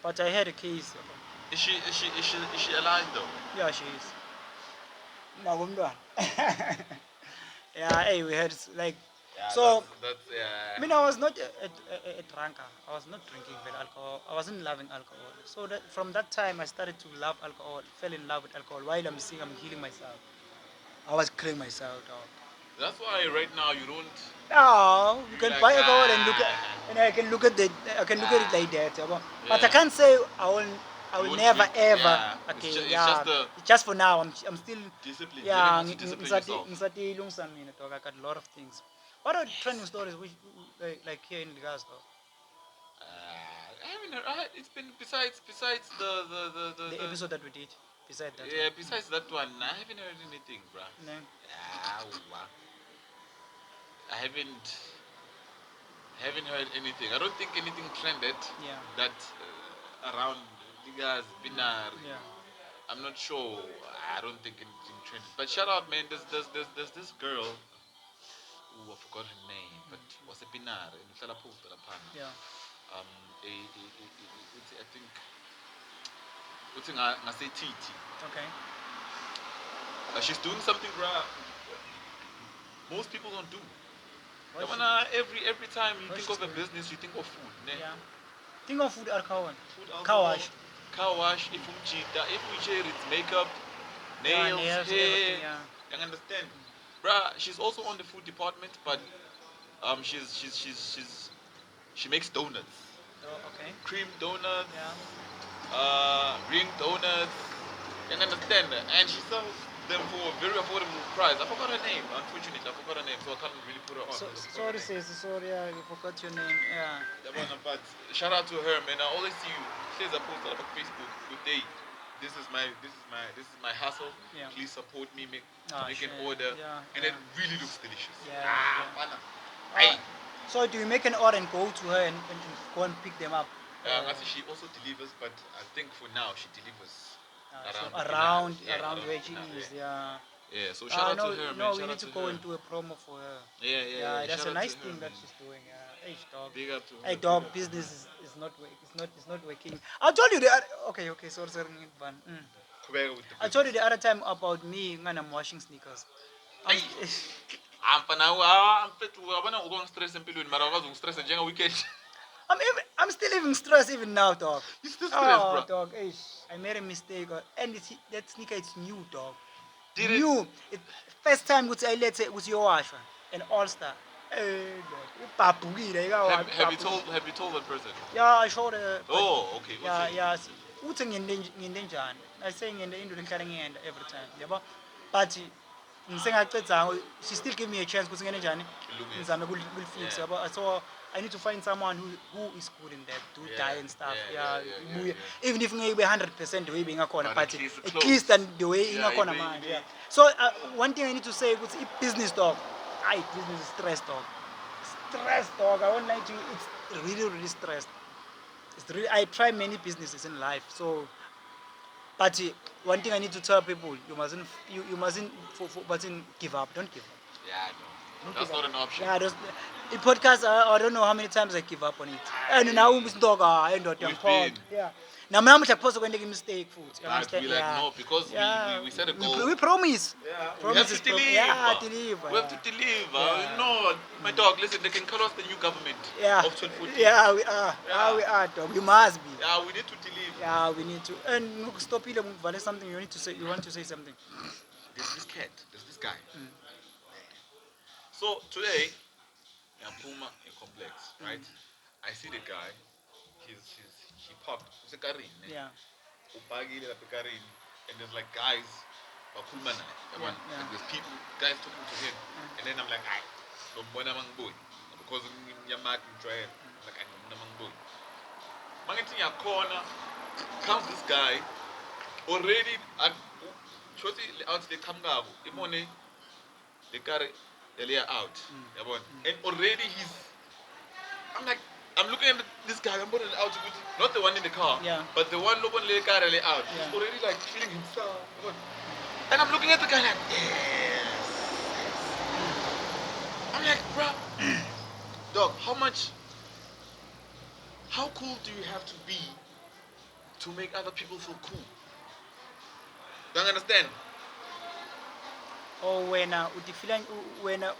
Speaker 1: but I had a case.
Speaker 2: Is she alive though?
Speaker 1: Yeah, she is. No, yeah, hey, we had like
Speaker 2: Yeah,
Speaker 1: so.
Speaker 2: that's yeah.
Speaker 1: I mean, I was not a drunker. I was not drinking with alcohol. I wasn't loving alcohol. So that from that time, I started to love alcohol. Fell in love with alcohol. While I'm singing, I'm healing myself. I was cleaning myself out.
Speaker 2: That's why right now you don't.
Speaker 1: No, you can
Speaker 2: Like,
Speaker 1: buy alcohol and look at, and I can look at it like that. But I can't say I will
Speaker 2: You won't
Speaker 1: never
Speaker 2: drink,
Speaker 1: ever.
Speaker 2: yeah.
Speaker 1: Okay,
Speaker 2: It's
Speaker 1: yeah.
Speaker 2: just
Speaker 1: It's just for now. I'm still.
Speaker 2: discipline.
Speaker 1: Yeah,
Speaker 2: You need to discipline yourself.
Speaker 1: I got a lot of things. What are trending stories which like here in Ligas though?
Speaker 2: I haven't heard. It's been besides
Speaker 1: The episode that we did. Besides that.
Speaker 2: yeah. Besides that one, I haven't heard anything, bruh.
Speaker 1: No.
Speaker 2: I haven't heard anything. I don't think anything trended.
Speaker 1: Yeah.
Speaker 2: That around Ligas Binar.
Speaker 1: Yeah.
Speaker 2: I'm not sure. I don't think anything trended. But shout out, man. There's this girl. Ooh, I forgot her name, but was a Pinar in
Speaker 1: Yeah.
Speaker 2: I think. I say Titi.
Speaker 1: Okay.
Speaker 2: She's doing something most people don't do.
Speaker 1: What
Speaker 2: Every time you
Speaker 1: What's
Speaker 2: think
Speaker 1: she
Speaker 2: of a
Speaker 1: doing?
Speaker 2: business, you think of food. Ne?
Speaker 1: Yeah. Think of food alcohol.
Speaker 2: Food,
Speaker 1: Car
Speaker 2: alcohol,
Speaker 1: wash.
Speaker 2: car wash, if we share it's makeup,
Speaker 1: Yeah,
Speaker 2: nails,
Speaker 1: nails,
Speaker 2: hair.
Speaker 1: everything, yeah.
Speaker 2: You understand? Bruh, she's also on the food department, but she makes donuts.
Speaker 1: Oh, okay.
Speaker 2: Cream donuts,
Speaker 1: Yeah.
Speaker 2: ring donuts. You understand? And she sells them for a very affordable price. I forgot her name, unfortunately. I forgot her name, so I can't really put her on.
Speaker 1: So,
Speaker 2: I forgot
Speaker 1: sorry,
Speaker 2: her name.
Speaker 1: sis. Sorry, I forgot your name. Yeah.
Speaker 2: But shout out to her, man. I always see you. She's a post on Facebook. Good day. This is my hustle.
Speaker 1: Yeah.
Speaker 2: Please support me. Make an
Speaker 1: Shit.
Speaker 2: order,
Speaker 1: Yeah,
Speaker 2: and
Speaker 1: yeah.
Speaker 2: it really looks delicious.
Speaker 1: Yeah,
Speaker 2: Fana.
Speaker 1: Hey. So do you make an order and go to her and go and pick them up?
Speaker 2: Actually, she also delivers, but I think for now she delivers
Speaker 1: Around
Speaker 2: around
Speaker 1: where she
Speaker 2: Pinar,
Speaker 1: is, yeah.
Speaker 2: Yeah, so shout out
Speaker 1: no,
Speaker 2: to her, man.
Speaker 1: no,
Speaker 2: Shout
Speaker 1: we
Speaker 2: out
Speaker 1: need to go
Speaker 2: her.
Speaker 1: and do a promo for her.
Speaker 2: Yeah.
Speaker 1: That's
Speaker 2: Shout
Speaker 1: a
Speaker 2: out
Speaker 1: nice
Speaker 2: to
Speaker 1: thing
Speaker 2: her,
Speaker 1: that
Speaker 2: man.
Speaker 1: she's doing. Hey, dog.
Speaker 2: Big up to her.
Speaker 1: Hey,
Speaker 2: big
Speaker 1: dog.
Speaker 2: up to
Speaker 1: Business
Speaker 2: her.
Speaker 1: is not working. I told you the okay. Sorry.
Speaker 2: Kubeka with the
Speaker 1: I told you the other time about me when I'm washing sneakers.
Speaker 2: Hey. Stress empilweni mara awukwazi ungistress njenga weekend.
Speaker 1: I'm still even stressed even now, dog.
Speaker 2: You still stressed,
Speaker 1: Oh,
Speaker 2: bro.
Speaker 1: dog. I made a mistake, and that sneaker is new, dog.
Speaker 2: Did it?
Speaker 1: New. First time I let it was your wash an all star. Hey, dog.
Speaker 2: Have you told that person?
Speaker 1: Yeah, I showed her.
Speaker 2: Oh, okay.
Speaker 1: Yeah. Uthi ngindenjani. I say ngiyende into engihlala ngiyenda every time. Yabo. But she still give me a chance ukuthi ngene njani ngizame kulifix yabo. So I need to find someone who is good in that, do die and stuff. Even if ngeke be 100% the way bengakhona, but at least than the way ingakhona manje. Yeah. So one thing I need to say is business dog. Business is stress dog. Stress dog. I won't lie to you, it's really stressed. It's really, I try many businesses in life, so but one thing I need to tell people, you mustn't mustn't give up. Don't give up.
Speaker 2: Yeah, no. That's not an option.
Speaker 1: Yeah, the podcast, I don't know how many times I give up on it. And now I'm dog, I end up yeah. Now I'm just supposed to make a mistake, food.
Speaker 2: But we like no, because we set a goal.
Speaker 1: We promise.
Speaker 2: Yeah,
Speaker 1: promise
Speaker 2: we have to deliver.
Speaker 1: Deliver.
Speaker 2: We have to deliver. No, my dog, listen, they can call us the new government of 2014.
Speaker 1: Yeah, we are. Yeah. We are, dog. We must be.
Speaker 2: Yeah, we need to deliver.
Speaker 1: Yeah, we need to. And stop it. There's something you need to say. You want to say something?
Speaker 2: There's this cat. There's this guy. So today, in Puma in complex, right? I see the guy. He popped. It's a Karin.
Speaker 1: Yeah.
Speaker 2: And there's like guys, like there's people, guys talking to him, and then I'm like, because I'm like, I'm corner, comes this guy, already at out the Kamgabu, the car earlier out, and already I'm looking at this guy, I'm putting it out, not the one in the car, but the one looking at the car earlier out. He's already like feeling himself. And I'm looking at the guy like, yes. I'm like, bro, dog, how cool do you have to be to make other people feel cool? Don't understand?
Speaker 1: Wena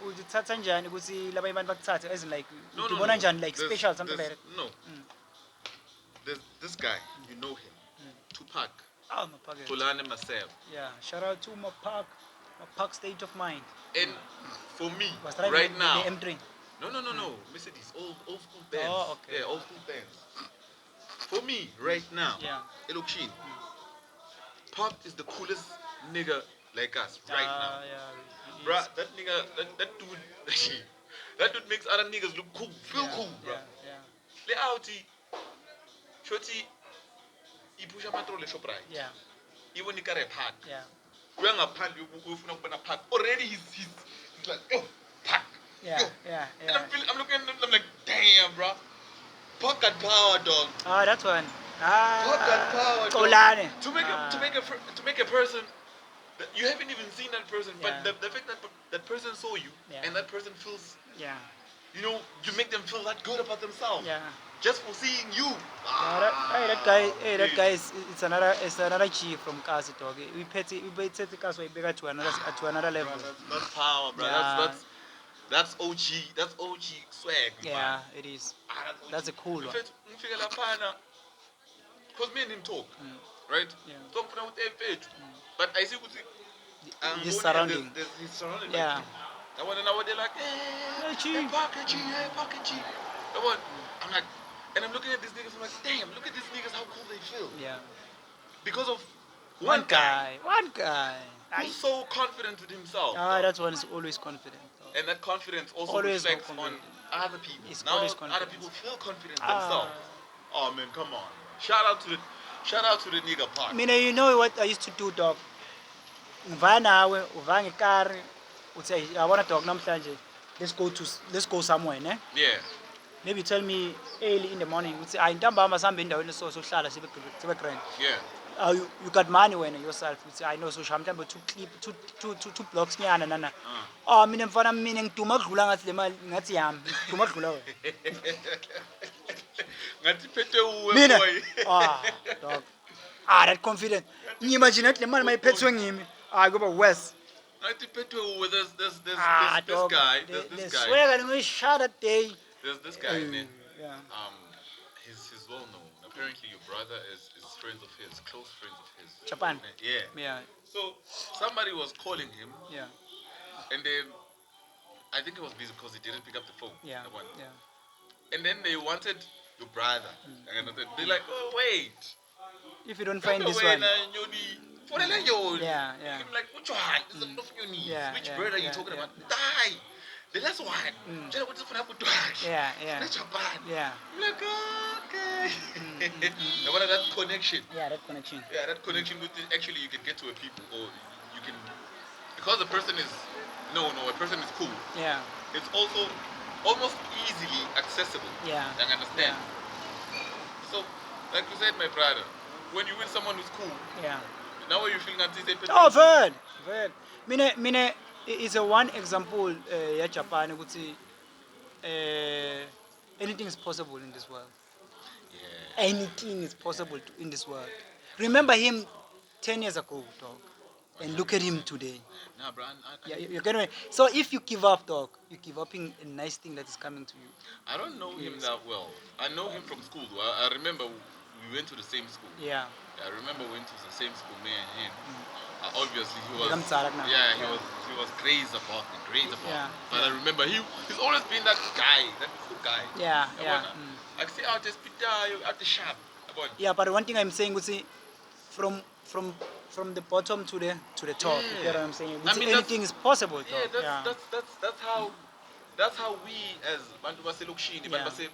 Speaker 1: udithatha njani ukuthi laba abantu bakuthathe as in like udibona njani like special something like that?
Speaker 2: No. There's this guy, you know him. Tupac.
Speaker 1: Mapak.
Speaker 2: Tulane Masel.
Speaker 1: Yeah, shout out to Mapak state of mind.
Speaker 2: And for me, right now.
Speaker 1: The M3.
Speaker 2: No. Mercedes, old school bands.
Speaker 1: Oh, okay.
Speaker 2: Yeah, old school bands. For me, right now, Elokshin, Pop is the coolest nigga like us right now.
Speaker 1: Yeah,
Speaker 2: bruh, that nigga, that dude, that dude makes other niggas look cool, feel cool, bruh. Le outi, shoti, ipusha matro le shoprite.
Speaker 1: Yeah.
Speaker 2: Even the car park.
Speaker 1: Yeah.
Speaker 2: We are not park. We are park. Already he's like, oh, park.
Speaker 1: Yeah.
Speaker 2: And I'm looking at him, I'm like, damn, bro. Park got power, dog.
Speaker 1: That's one.
Speaker 2: Park got power, dog. To make a person. You haven't even seen that person, but the fact that that person saw you and that person feels, you know, you make them feel that good about themselves.
Speaker 1: Yeah.
Speaker 2: Just for seeing you.
Speaker 1: That guy is another G from Kasi dog. We take the Kasi to another level.
Speaker 2: That's power, bro.
Speaker 1: Yeah.
Speaker 2: That's OG. That's OG swag.
Speaker 1: Yeah,
Speaker 2: man.
Speaker 1: it is. That's a cool one.
Speaker 2: Because me and him talk, right?
Speaker 1: Yeah.
Speaker 2: Talk with page. But I see
Speaker 1: this surrounding.
Speaker 2: There's his surrounding.
Speaker 1: Yeah.
Speaker 2: I want to know what they're like, hey, pocket G. I'm like, and I'm looking at these niggas, I'm like, damn, look at these niggas, how cool they feel.
Speaker 1: Yeah.
Speaker 2: Because of one guy. Who's so confident with himself.
Speaker 1: That one is always confident. Though.
Speaker 2: And that confidence also
Speaker 1: always
Speaker 2: reflects on other people.
Speaker 1: It's
Speaker 2: now other people feel confident themselves. Oh man, come on. Shout out to the nigga part.
Speaker 1: You know what I used to do, dog? Nawe uvanga car uthi I want to talk namhlanje. Let's go somewhere, ne?
Speaker 2: Yeah.
Speaker 1: Maybe tell me early in the morning uthi ntambama sihambe endaweni sohlala sibe grand.
Speaker 2: Yeah.
Speaker 1: You got money when yourself uthi I know so mhlambe two blocks nyana nana. Mina mfana mina ngiduma kudlula ngathi le mali ngathi yami ngiduma kudlula wena.
Speaker 2: Ngathi phethe uwe
Speaker 1: Mina
Speaker 2: boy.
Speaker 1: Dog. That confident. Ngiyimagine le mali mayiphethwe ngimi. Kuba West.
Speaker 2: Ngathi phethe uwe this guy. This guy.
Speaker 1: Swear we shot that day.
Speaker 2: There's this guy in it.
Speaker 1: Yeah.
Speaker 2: He's well known. Apparently your brother is friends of his, close friends of his.
Speaker 1: Japan.
Speaker 2: Yeah. So somebody was calling him.
Speaker 1: Yeah.
Speaker 2: And then I think he was busy because he didn't pick up the phone.
Speaker 1: Yeah.
Speaker 2: And then they wanted your brother. And they're like, oh wait.
Speaker 1: If you don't find this one. Yeah, yeah.
Speaker 2: I'm like, which one? This is a of your knees.
Speaker 1: Yeah,
Speaker 2: Which
Speaker 1: yeah,
Speaker 2: bird are you
Speaker 1: yeah,
Speaker 2: talking
Speaker 1: yeah.
Speaker 2: about? Die. The last one. Tell what is for
Speaker 1: Yeah, yeah.
Speaker 2: Japan.
Speaker 1: Yeah.
Speaker 2: I'm like, okay. And what that connection?
Speaker 1: Yeah, that connection.
Speaker 2: Yeah, that connection with it, actually you can get to a people, or you can, because the person is a person is cool.
Speaker 1: Yeah.
Speaker 2: It's also almost easily accessible.
Speaker 1: Yeah.
Speaker 2: I understand.
Speaker 1: Yeah.
Speaker 2: So, like you said, my brother, when you win someone who's cool,
Speaker 1: Yeah.
Speaker 2: now you feel that this
Speaker 1: Oh, very, very. Mine is a one example yeah Japan ukuthi anything is possible in this world.
Speaker 2: Yeah.
Speaker 1: Anything is possible in this world. Remember him 10 years ago, dog, and look at him today.
Speaker 2: Nah, bro.
Speaker 1: Yeah, you're getting me. So if you give up, dog, you're giving up a nice thing that is coming to you.
Speaker 2: I don't know him
Speaker 1: Yes.
Speaker 2: that well. I know him from school. I remember we went to the same school.
Speaker 1: Yeah.
Speaker 2: I remember we went to the same school, me and him. Obviously, he was.
Speaker 1: Become Tsarak now.
Speaker 2: Yeah,
Speaker 1: Yeah.
Speaker 2: he was crazy about me, crazy about
Speaker 1: Yeah,
Speaker 2: me. But
Speaker 1: yeah.
Speaker 2: I remember he's always been that guy, that cool guy.
Speaker 1: Yeah,
Speaker 2: I
Speaker 1: yeah.
Speaker 2: wanna- I see out the Peter, out the shop. I want-
Speaker 1: Yeah, but one thing I'm saying, see, from from the bottom to the top. You get what I'm saying?
Speaker 2: I mean,
Speaker 1: Anything is possible,
Speaker 2: Yeah,
Speaker 1: dog.
Speaker 2: that's how we as bantu baselokishini,
Speaker 1: Yeah.
Speaker 2: bantu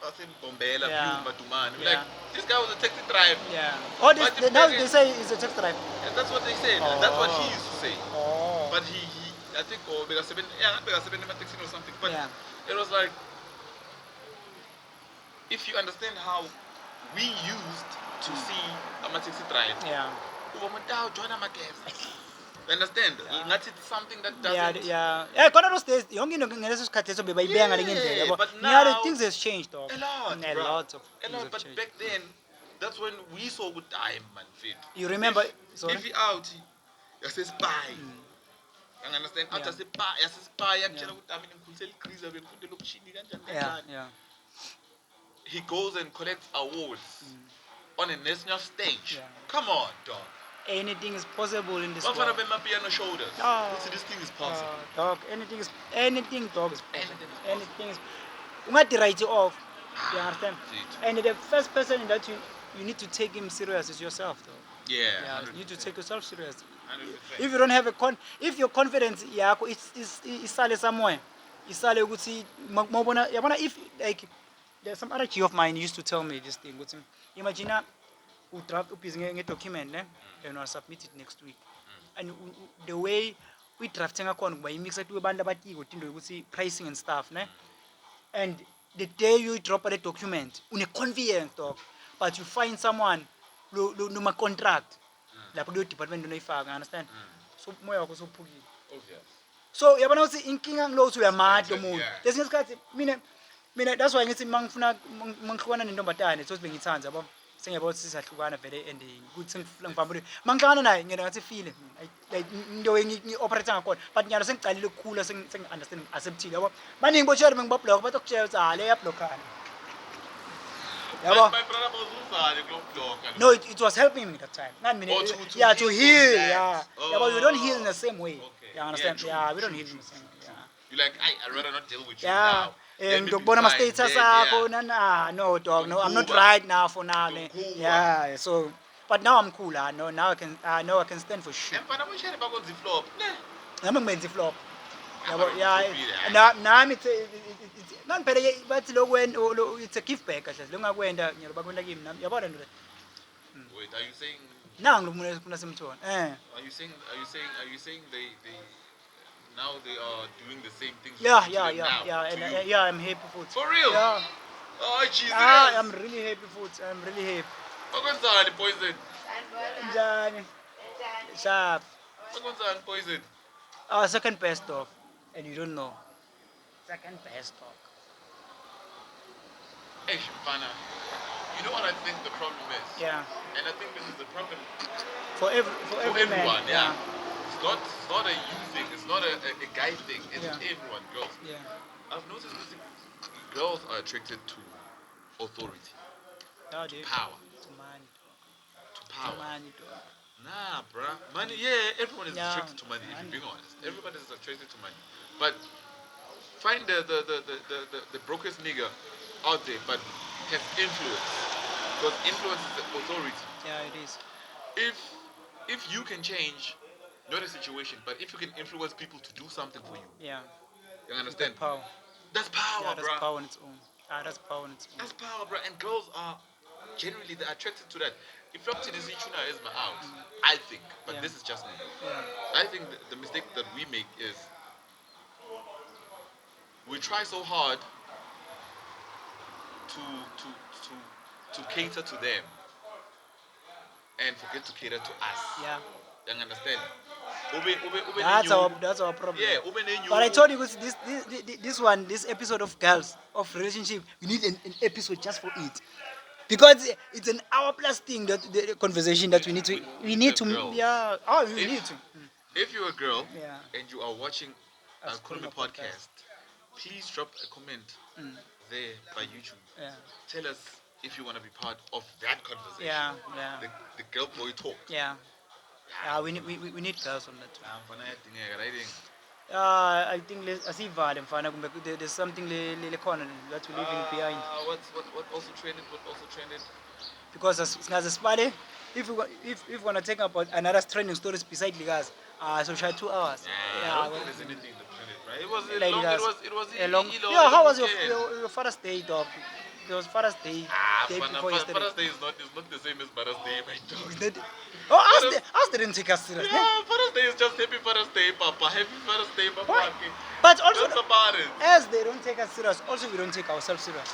Speaker 2: basembombela,
Speaker 1: Yeah.
Speaker 2: Batumani.
Speaker 1: Yeah.
Speaker 2: Like this guy was a taxi driver.
Speaker 1: Yeah. Oh,
Speaker 2: But
Speaker 1: now
Speaker 2: the-
Speaker 1: they say it's a taxi driver.
Speaker 2: And that's what they said. And that's what he
Speaker 1: Oh.
Speaker 2: used to say.
Speaker 1: Oh.
Speaker 2: But he I think because seven taxi or something. But
Speaker 1: Yeah.
Speaker 2: it was like, if you understand how we used to see a taxi drive,
Speaker 1: Yeah.
Speaker 2: you understand? Not it's something that doesn't.
Speaker 1: Yeah. Khona those days yonke into ngaleso sikhathi leso bebayibeka ngale ngendlela yabo.
Speaker 2: but
Speaker 1: Nyalo
Speaker 2: now-
Speaker 1: things has changed, dog.
Speaker 2: A lot,
Speaker 1: A
Speaker 2: bruh.
Speaker 1: lot of
Speaker 2: A
Speaker 1: things
Speaker 2: lot,
Speaker 1: have
Speaker 2: but
Speaker 1: changed.
Speaker 2: back then, that's when we saw good time, man. Fit.
Speaker 1: You remember?
Speaker 2: If,
Speaker 1: Sorry?
Speaker 2: if you out, you say spy. You understand?
Speaker 1: Yeah.
Speaker 2: After spy, you say spy. You
Speaker 1: Yeah. Yeah, yeah.
Speaker 2: He goes and collects awards on a national stage.
Speaker 1: Yeah.
Speaker 2: Come on, dog.
Speaker 1: Anything is possible in this
Speaker 2: Bafana
Speaker 1: world.
Speaker 2: bema piano shoulders.
Speaker 1: Oh.
Speaker 2: This thing is possible.
Speaker 1: Dog, anything, dog is possible.
Speaker 2: Anything is
Speaker 1: Anything is. Ungati write it off. You understand?
Speaker 2: Shit.
Speaker 1: And the first person that you need to take him serious is yourself, though.
Speaker 2: Yeah.
Speaker 1: Yeah, you need to take yourself serious.
Speaker 2: 100%.
Speaker 1: If you don't have if your confidence yakho isale somewhere, isale ukuthi mawubona yabona if like there's some other G of mine used to tell me this thing ukuthi imagine udraft ubhizi ngedocument ne and I'll submit it next week. And the way we drafting ngakhona kuba imixa kuwe abantu abatiko into ukuthi pricing and stuff ne. And the day you drop the document une confidence, dog, but you find someone noma contract lapho kuyo department unoyifaka, understand? So moya wakho sophukile.
Speaker 2: Obvious.
Speaker 1: So yabona ukuthi inkinga ngilothu uyamada umuntu.
Speaker 2: Yeah.
Speaker 1: Lesinye isikhathi mina that's why ngithi mangifuna mangihlukana nentombatane so sibengithanza yabo. Sengiyabona ukuthi sizahlukana vele and ukuthi ngifamba ukuthi mangihlangana naye ngena ngathi feel like into engi operate ngakhona but nyalo sengicalile ukukhula sengi understand acceptile yabo. Baningi boshare bengibablock bathi ukutshela ukuthi le yablockana. Yabo.
Speaker 2: My brother was uzale kulo blog.
Speaker 1: No, it was helping me that time. Not me.
Speaker 2: Oh, to
Speaker 1: Yeah,
Speaker 2: heal
Speaker 1: to heal.
Speaker 2: from that.
Speaker 1: Yeah. Yeah, but we don't heal in the same way.
Speaker 2: Okay.
Speaker 1: You understand?
Speaker 2: Yeah, true,
Speaker 1: Yeah, we don't heal in the same way. Yeah.
Speaker 2: You're like, I'd rather not deal with you
Speaker 1: Yeah.
Speaker 2: now. Let me be
Speaker 1: Ngiyokubona ama
Speaker 2: fine,
Speaker 1: status
Speaker 2: then,
Speaker 1: akho
Speaker 2: yeah.
Speaker 1: na no dog no I'm not
Speaker 2: Ngikuba.
Speaker 1: right now for now.
Speaker 2: Ngikuba.
Speaker 1: Yeah, so but now I'm cool. I know now I know I can stand for shit.
Speaker 2: Emfana boshare bakwenza iflop.
Speaker 1: Nami ngibenza flop. Yabo
Speaker 2: Abanye
Speaker 1: yeah.
Speaker 2: ngizofile,
Speaker 1: Nami nani phela bathi lokwena it's a give back kahle. Longakwenda nyalo bakwenda kimi nami. Yabona nto le.
Speaker 2: Wait, are you saying?
Speaker 1: Nangi lo muntu ufuna simthona.
Speaker 2: Are you saying they now they are doing the same things?
Speaker 1: Yeah,
Speaker 2: to
Speaker 1: yeah,
Speaker 2: them
Speaker 1: yeah,
Speaker 2: now,
Speaker 1: yeah,
Speaker 2: to
Speaker 1: and
Speaker 2: you?
Speaker 1: yeah, I'm happy for it.
Speaker 2: For real?
Speaker 1: Yeah.
Speaker 2: Oh, Jesus.
Speaker 1: I'm really happy for it. I'm really happy.
Speaker 2: Bakwenzani poison?
Speaker 1: Njani? Sharp.
Speaker 2: Bakwenzani poison?
Speaker 1: Our second best dog, and you don't know. Second best dog.
Speaker 2: Hey, Shifana. You know what I think the problem is?
Speaker 1: Yeah.
Speaker 2: And I think this is the problem
Speaker 1: For
Speaker 2: for
Speaker 1: every
Speaker 2: everyone,
Speaker 1: man.
Speaker 2: yeah. It's not a you thing, it's not a guy thing, it's
Speaker 1: Yeah.
Speaker 2: everyone, girls.
Speaker 1: Yeah.
Speaker 2: I've noticed this, girls are attracted to authority,
Speaker 1: Yeah, dude.
Speaker 2: power,
Speaker 1: To money.
Speaker 2: to power.
Speaker 1: Money, dog.
Speaker 2: Nah, bruh. Money, yeah, everyone is
Speaker 1: Yeah,
Speaker 2: attracted to money, if
Speaker 1: money.
Speaker 2: you're being honest. Everybody is attracted to money. But find the brokest nigga out there, but has influence. Because influence is the authority.
Speaker 1: Yeah, it is.
Speaker 2: If if you can change not a situation, but if you can influence people to do something for you,
Speaker 1: Yeah.
Speaker 2: you understand?
Speaker 1: Power.
Speaker 2: That's power,
Speaker 1: Yeah, that's
Speaker 2: bro.
Speaker 1: power on its own. Ah, that's power on its own.
Speaker 2: That's power, bro. And girls are generally they're attracted to that. If you're up to this issue now is my out, I think, but
Speaker 1: Yeah.
Speaker 2: this is just me.
Speaker 1: Yeah.
Speaker 2: I think the mistake that we make is we try so hard to to to to cater to them and forget to cater to us.
Speaker 1: Yeah.
Speaker 2: You understand?
Speaker 1: That's our problem.
Speaker 2: Yeah,
Speaker 1: But I told you this episode of girls of relationship, we need an episode just for it. Because it's an hour plus thing that the conversation that we need to
Speaker 2: girls.
Speaker 1: yeah, we need to.
Speaker 2: If you're a girl
Speaker 1: Yeah.
Speaker 2: and you are watching a
Speaker 1: As
Speaker 2: Kurumi
Speaker 1: Kuruma
Speaker 2: podcast, please drop a comment there by YouTube.
Speaker 1: Yeah.
Speaker 2: Tell us if you want to be part of that conversation.
Speaker 1: Yeah, yeah.
Speaker 2: The girl boy talk.
Speaker 1: Yeah. Yeah, we need girls on that too. I think asivale mfana kumbe there's something lekhona that we leaving behind
Speaker 2: What also trended? What also trended?
Speaker 1: because singaze sibale if we want to take about another trending stories beside Ligas so share 2 hours.
Speaker 2: I don't think there's anything that trended, right? It was
Speaker 1: Like
Speaker 2: long.
Speaker 1: Ligas.
Speaker 2: It was
Speaker 1: A long.
Speaker 2: it
Speaker 1: Yeah, how was
Speaker 2: okay.
Speaker 1: your Father's Day, dog? There was Father's Day day before yesterday.
Speaker 2: Father's Day is not the same as Mother's Day, my dog.
Speaker 1: Is that- Oh, us didn't take us serious.
Speaker 2: Yeah, Father's Day is just Happy Father's Day, Papa. Happy Father's Day, Papa.
Speaker 1: Why? But also,
Speaker 2: That's about it.
Speaker 1: as they don't take us serious, also we don't take ourselves serious.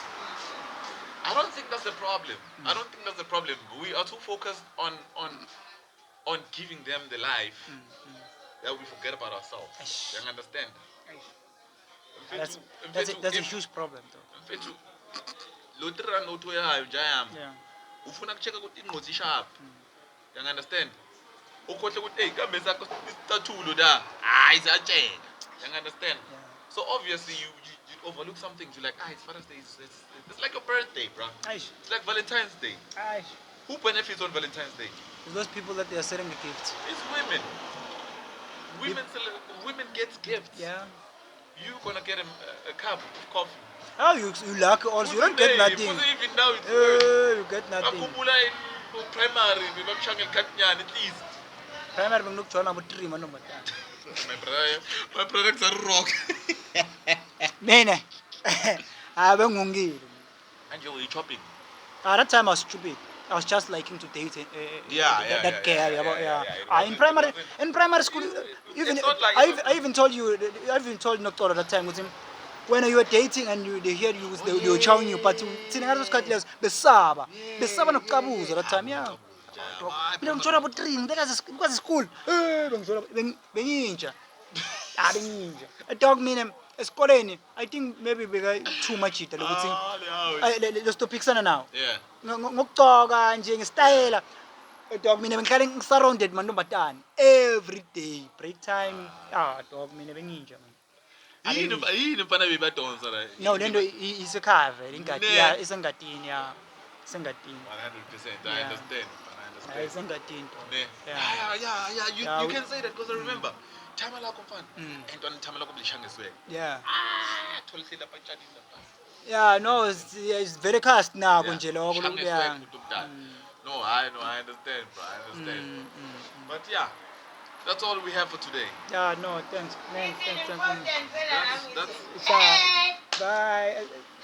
Speaker 2: I don't think that's the problem. I don't think that's the problem. We are too focused on giving them the life that we forget about ourselves.
Speaker 1: Eish.
Speaker 2: You understand?
Speaker 1: That's a huge problem, though.
Speaker 2: Mfethu lo tira noto yayo njayami
Speaker 1: Yeah.
Speaker 2: ufuna kucheka ukuthi inqozi ishaphi. You understand? Ukhohle ukuthi hey kambe sakho isithathulo da. Hayi siyatsheka. You understand?
Speaker 1: Yeah.
Speaker 2: So obviously you overlook some things. You're like, it's Father's Day. It's like your birthday, bro.
Speaker 1: Aish.
Speaker 2: It's like Valentine's Day.
Speaker 1: Aish.
Speaker 2: Who benefits on Valentine's Day?
Speaker 1: It's those people that they are selling the gifts.
Speaker 2: It's women. Women get gifts.
Speaker 1: Yeah.
Speaker 2: You gonna get a cup of coffee.
Speaker 1: Oh, you lucky also. You don't get nothing.
Speaker 2: Even now it's
Speaker 1: You get nothing.
Speaker 2: akhumbula in primary bebakushanga elikhathinyana at least.
Speaker 1: Primary benginokujola abo 3 mantombazana.
Speaker 2: My products are rock.
Speaker 1: Mina. Bengungile.
Speaker 2: And you were chopping.
Speaker 1: That time I was stupid. I was just liking to date that girl.
Speaker 2: Yeah.
Speaker 1: In primary school, even
Speaker 2: It's not like-
Speaker 1: I even told you, I even told Noctor at that time with him, when you were dating and they hear you, they were chowing you, but thina ngaleso sikhathi leso besaba nokucabuza that time, yeah. Mina ngithola abo 3 because school bengintsha dog mina esikoleni I think maybe beka too much ita lokuthi let's topicsana now
Speaker 2: Yeah.
Speaker 1: ngokugcoka nje ngestyle dog mina bengihlale ngisurrounded mantombazane every day break time dog mina bengintsha man
Speaker 2: Yini mfana bebadonsa la?
Speaker 1: no lento isekhave ingadi
Speaker 2: Ne.
Speaker 1: yeah isengadini yeah isengadini
Speaker 2: 100%. I
Speaker 1: Yeah.
Speaker 2: understand. I understand.
Speaker 1: isengadini dog
Speaker 2: Ne.
Speaker 1: Yeah.
Speaker 2: Yeah.
Speaker 1: Yeah,
Speaker 2: You
Speaker 1: we-
Speaker 2: can say that because I remember time lakho mfana. Entwana time lakho belishangiswe.
Speaker 1: yeah
Speaker 2: Thola sela patshanini lapha.
Speaker 1: yeah no it's very cast now nje lokho
Speaker 2: Shangiswe
Speaker 1: yeah
Speaker 2: umuntu omdala. No, I understand, bro. I understand. But yeah, that's all we have for today.
Speaker 1: yeah no thanks man thanks
Speaker 2: That's
Speaker 1: Bye.